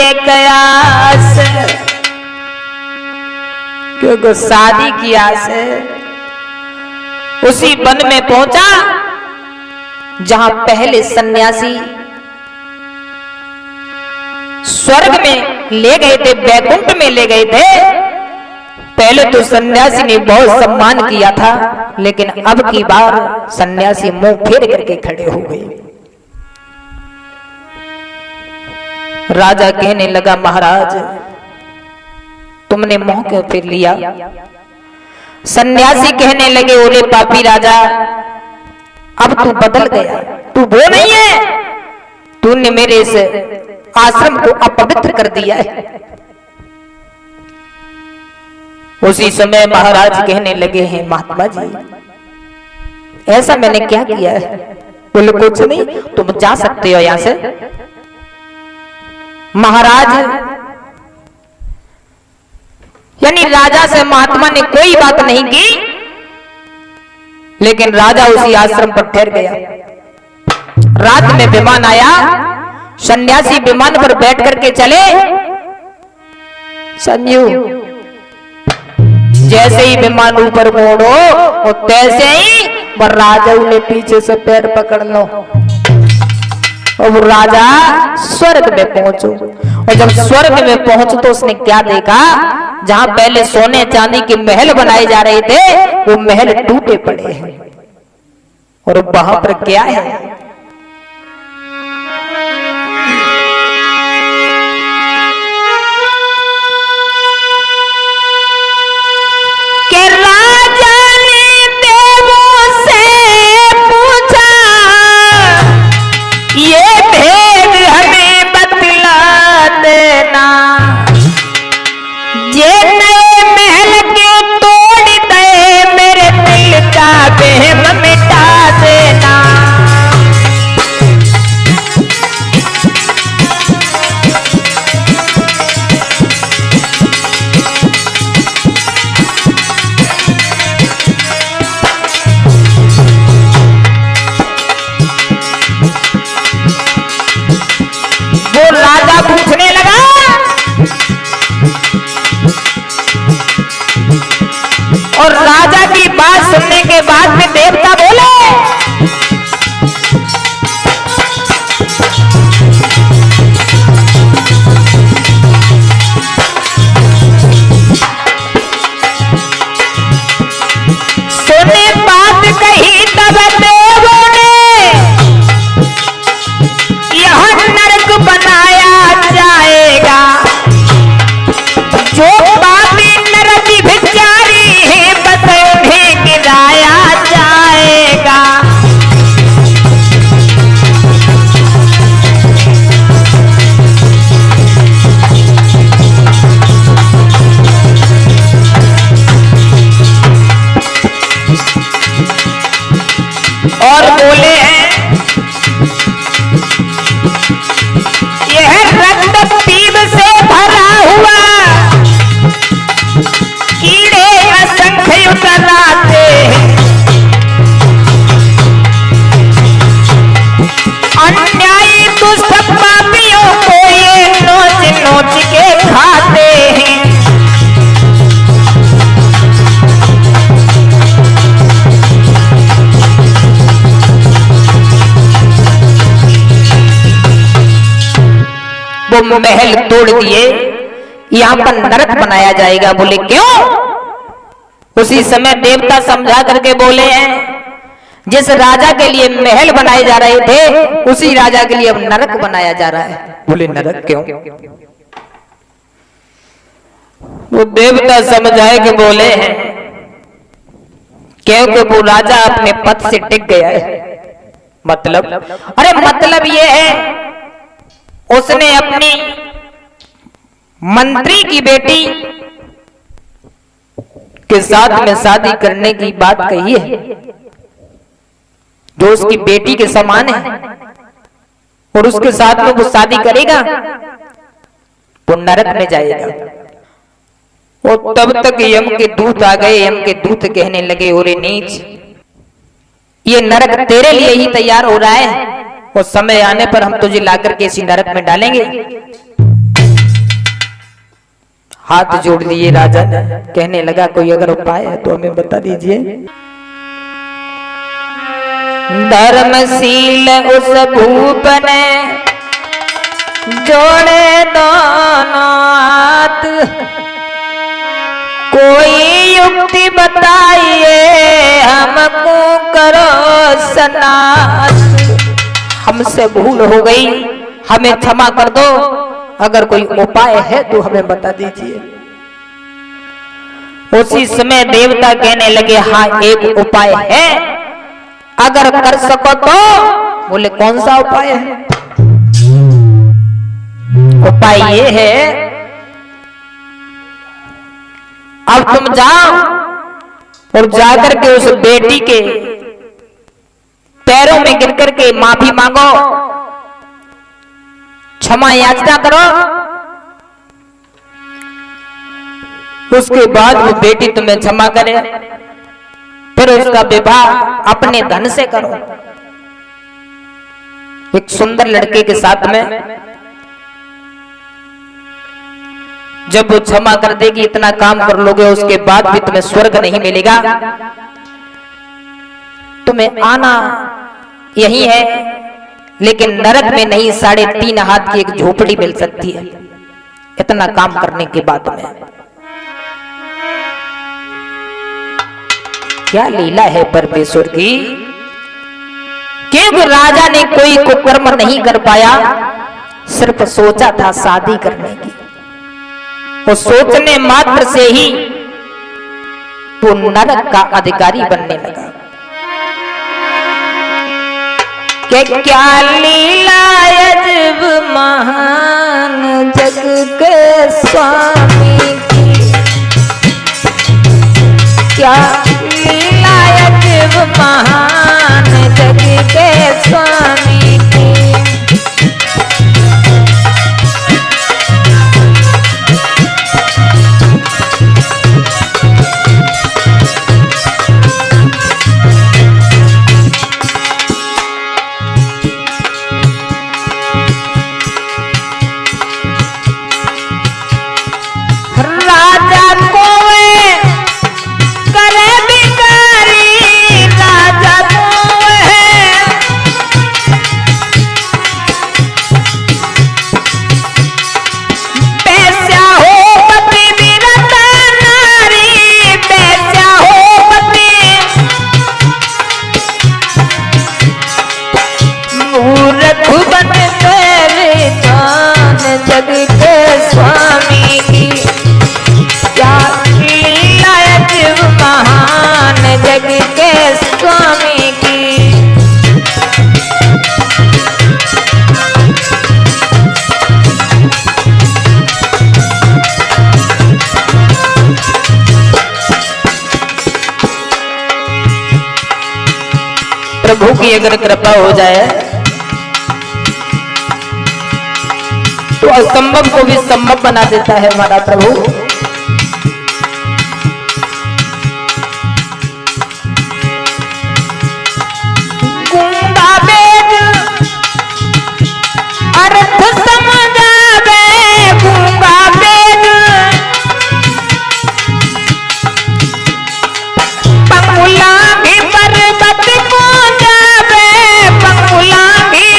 एक आस, क्योंकि शादी की आस है। उसी वन में पहुंचा जहां पहले सन्यासी स्वर्ग में ले गए थे, वैकुंठ में ले गए थे, पहले तो सन्यासी ने बहुत सम्मान किया था, लेकिन अब की बार सन्यासी मुंह फेर करके खड़े हो गए। राजा कहने लगा, महाराज तुमने मुंह क्यों फेर लिया? सन्यासी कहने लगे, ओरे पापी राजा, अब तू बदल गया, तू वो नहीं है, तूने मेरे इस आश्रम को अपवित्र कर दिया है। उसी समय महाराज कहने लगे हैं, महात्मा जी ऐसा मैंने क्या किया है? बोले कुछ नहीं, तुम जा सकते हो यहां से। महाराज यानी राजा से महात्मा ने कोई बात नहीं की, लेकिन राजा उसी आश्रम पर ठहर गया। रात में विमान आया, सन्यासी विमान पर बैठ करके चले। संजू जैसे ही विमान ऊपर मोड़ो और तैसे ही राजा ने पीछे से पैर पकड़ लो और राजा स्वर्ग में पहुंचो। और जब स्वर्ग में पहुंचो तो उसने क्या देखा? जहां पहले सोने चांदी के महल बनाए जा रहे थे, वो महल टूटे पड़े हैं। और वहां पर क्या है? और राजा की बात सुनने के बाद में देवता बोले, सुने बात कही तब देवों ने यह नरक बनाया जाएगा। जो पापी नरक भिखारी है बस उन्हें गिराया जाएगा। और बोले हैं, यह रक्त पीप से भरा हुआ कीड़े असंख्य उतराते हैं, अन्यायी दुष्ट पापियों को ये नोच नोच के खाते हैं। वो महल तोड़ दिए, यहाँ पर नरक बनाया जाएगा। बोले क्यों? उसी समय देवता समझा करके बोले हैं, जिस राजा के लिए महल बनाए जा रहे थे उसी राजा के लिए अब नरक बनाया जा रहा है। बोले नरक क्यों? वो देवता समझाए के बोले हैं, क्योंकि वो राजा अपने पद से टिक गया है। मतलब अरे मतलब ये है, उसने अपनी मंत्री की बेटी के साथ में शादी करने की बात कही है, जो उसकी बेटी के समान है, और उसके साथ में वो शादी करेगा वो नरक में जाएगा। और तब तक यम के दूत आ गए। यम के दूत कहने लगे, ओरे नीच, ये नरक तेरे लिए ही तैयार हो रहा है, और समय आने पर हम तुझे लाकर के इसी नरक में डालेंगे। हाथ जोड़ लिए राजा ने, कहने लगा कोई अगर उपाय है तो हमें बता दीजिए। धर्मशील उस भूप ने जोड़े दोनों हाथ, कोई युक्ति बताइए हमको करो सनाथ। हमसे भूल हो गई, हमें क्षमा कर दो। अगर कोई उपाय है तो हमें बता दीजिए। उसी समय देवता कहने लगे हाँ एक उपाय है, अगर कर सको तो। बोले कौन सा उपाय है? उपाय ये है, अब तुम जाओ और जाकर के उस बेटी के पैरों में गिर करके माफी मांगो, क्षमा याचना करो। उसके बाद वो बेटी तुम्हें क्षमा करे, फिर उसका विवाह अपने धन से करो, एक सुंदर लड़के के साथ में। जब वो क्षमा कर देगी, इतना काम कर लोगे, उसके बाद भी तुम्हें स्वर्ग नहीं मिलेगा। तुम्हें आना यही है, लेकिन नरक में नहीं, 3.5 हाथ की एक झोपड़ी मिल सकती है इतना काम करने के बाद में। क्या लीला है परमेश्वर की। क्योंकि राजा ने कोई कुकर्म नहीं कर पाया, सिर्फ सोचा था शादी करने की। वो सोचने मात्र से ही वो नरक का अधिकारी बनने लगा। क्या लीला अजब महान जग के स्वामी की, क्या लीला अजब महान जग के स्वामी की। जग के स्वामी की, क्या लीला अजब महान जग के स्वामी की। प्रभु की अगर कृपा हो जाए तो असंभव को भी संभव बना देता है हमारा प्रभु। गूंगा वेद अर्थ समझावे, गूंगा वेद पंगुला भी पर्वत को जावे, पंगुला भी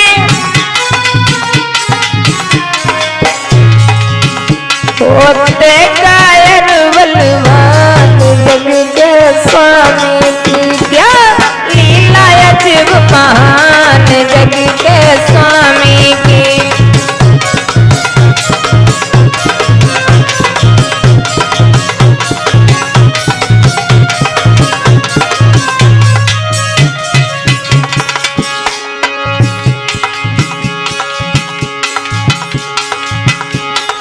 होते कायर बलवान जग के स्वामी की, क्या लीला अजब महान जग के स्वामी की।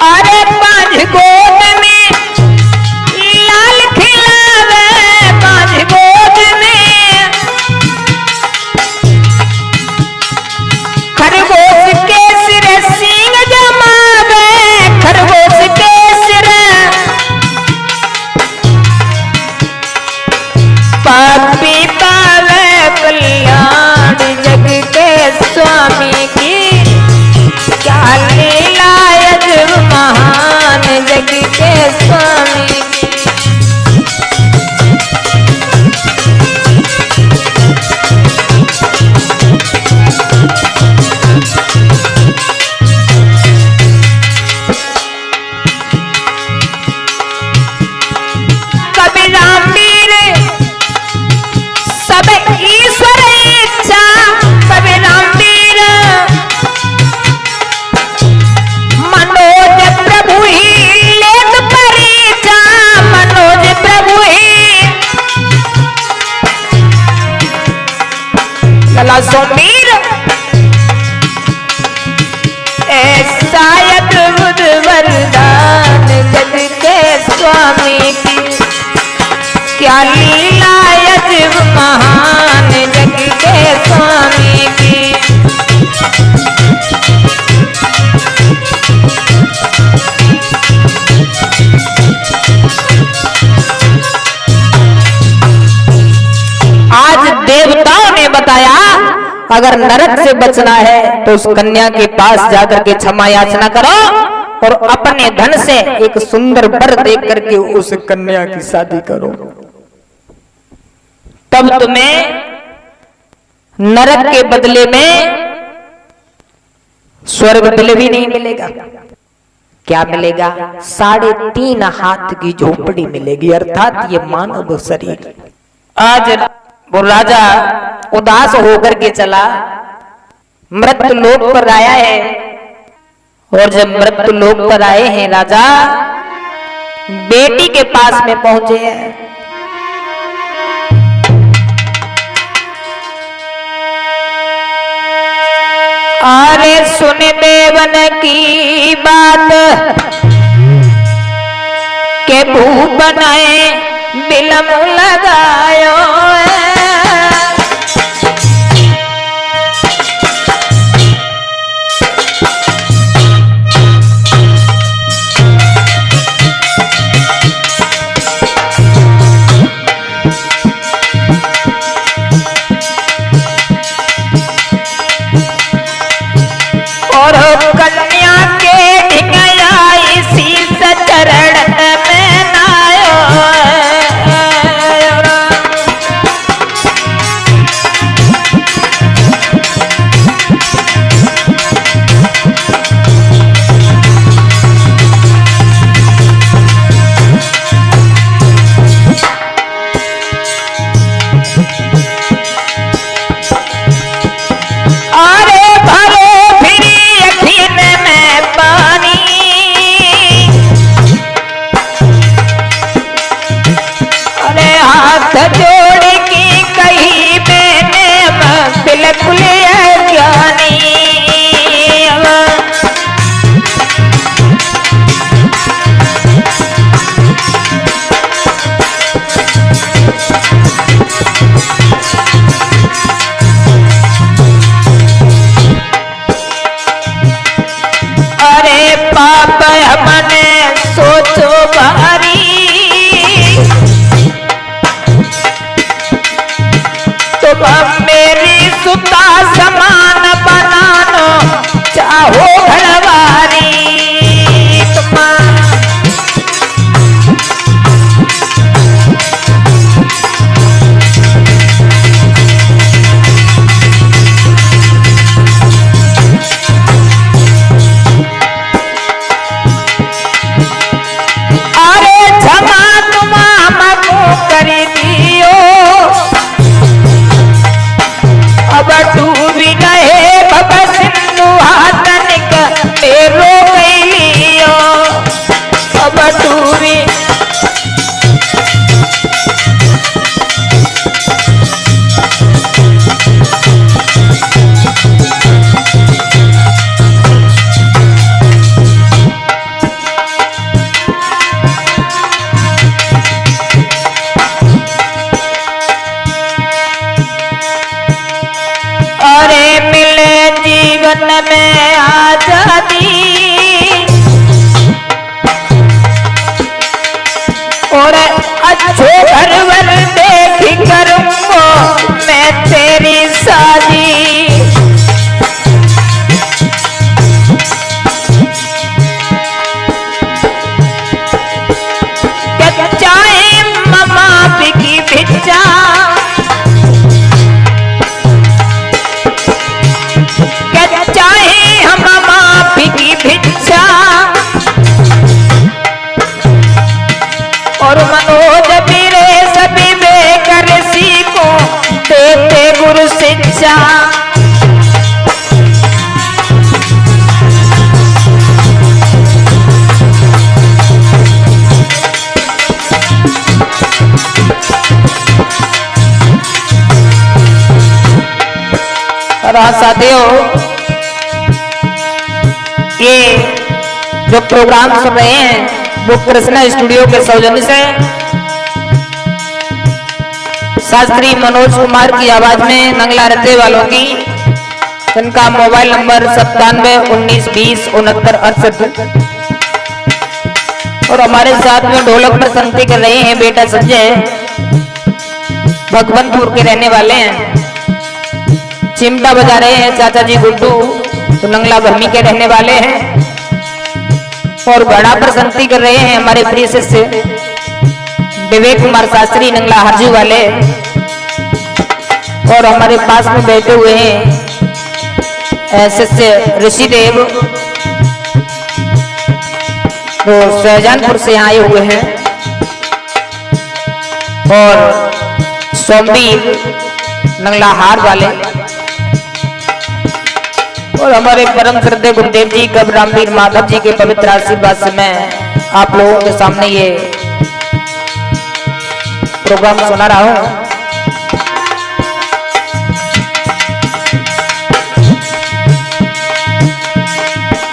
अरे पांच गोद में लाल खिलावे, पांच गोद में खरगोश बोला सोमीर शायद बुध वरदान जग के स्वामी की, क्या लीला अजब महान जग के स्वामी की। आज देवताओं ने बताया अगर नरक से बचना है तो उस कन्या के पास जाकर के क्षमा याचना करो और अपने धन से एक सुंदर वर देख करके उस कन्या की शादी करो, तब तुम्हें नरक के बदले में स्वर्ग बदले भी नहीं मिलेगा। क्या मिलेगा? 3.5 हाथ की झोपड़ी मिलेगी, अर्थात ये मानव शरीर। आज वो राजा उदास होकर के चला, मृत्यु लोक पर आया है, और जब मृत्यु लोक पर आए हैं राजा बेटी के पास में पहुंचे हैं। अरे सुन देवन की बात के भूप बनाए बिलम लगायो, और कन्या के ढिंगाई शीश चरण में नायो। जोड़ की कही मैंने बिल्कुल ज्ञानी, अरे पाप हमने सोचो भारी, तुम मेरी सुता समान बनानो चाहो घरवारी। अरे क्षमा तुम हमको कर दियो, अब डूब गए और हाँ साथियों, ये जो प्रोग्राम सुन रहे हैं वो कृष्णा स्टूडियो के सौजन्य से शास्त्री मनोज कुमार की आवाज में नंगला रहते वालों की, जिनका मोबाइल नंबर 9719206968। और हमारे साथ में ढोलक पर संगति कर रहे हैं बेटा संजय, भगवंतपुर के रहने वाले हैं। चिमटा बजा रहे हैं चाचा जी गुड्डू, तो नंगला भरमी के रहने वाले हैं। और घड़ा पर संगति कर रहे हैं हमारे प्रिय शिष्य विवेक कुमार शास्त्री नंगला हरजू वाले। और हमारे पास में बैठे हुए हैं शिष्य ऋषिदेव, तो सहजानपुर से आए हुए हैं। और सोमवीर नंगला हार वाले। और हमारे परम श्रद्धेय गुरुदेव जी कब रामवीर माधव जी के पवित्र आशीर्वाद से मैं आप लोगों के सामने ये प्रोग्राम सुना रहा हूं।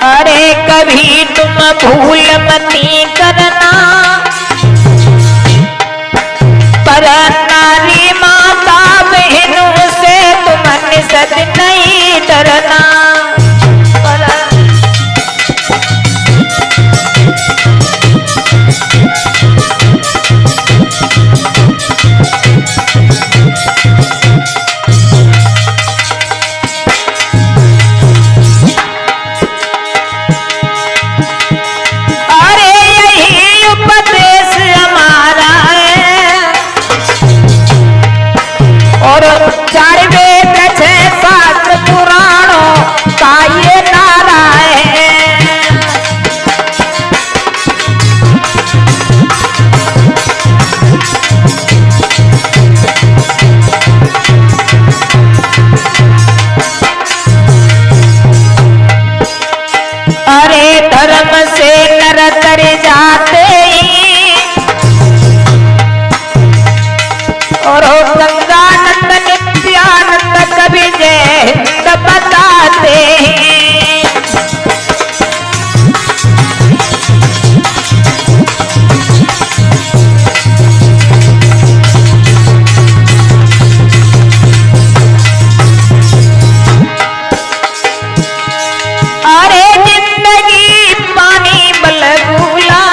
अरे कभी तुम भूल मती करना, पर नारी माता बहनों से तुम निषद नहीं डरना। धर्म से नर तर जाते और हो गंगानंद नित्यानंद कवि जय हिंद बताते हैं। अरे जिंदगी पानी बलबूला,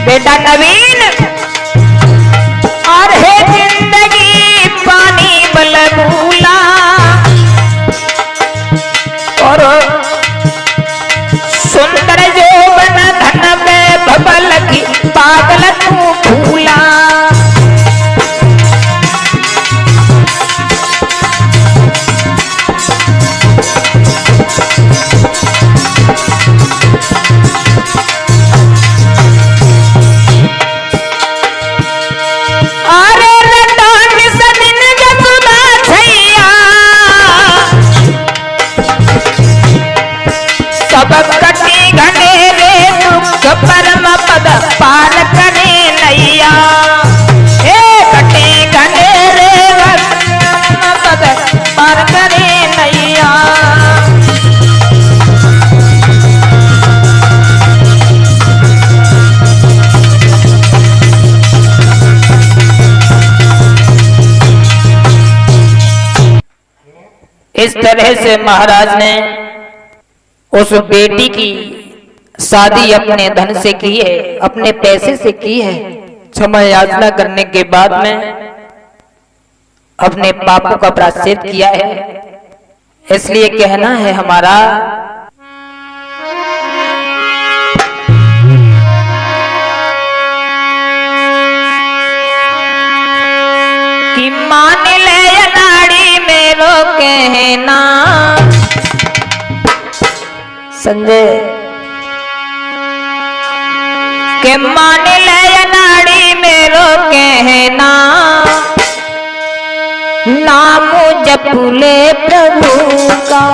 बेटा नवीन, और है जिंदगी पानी बलबूला। और सुंदर यौवन धन में भबल की पागल तू भूला। कटी घनेरे दुख परम पद पार करे नैया। हे कटी घनेरे पद पार करे नैया। इस तरह से महाराज ने उस बेटी की शादी अपने धन से की है, अपने पैसे से की है। क्षमा याचना करने के बाद में अपने पापों का प्रायश्चित किया है। इसलिए कहना है हमारा कि मान ले नाड़ी मेरो कहना। संजय के मान ले नाड़ी मेरो कहना, नाम जप ले प्रभु का।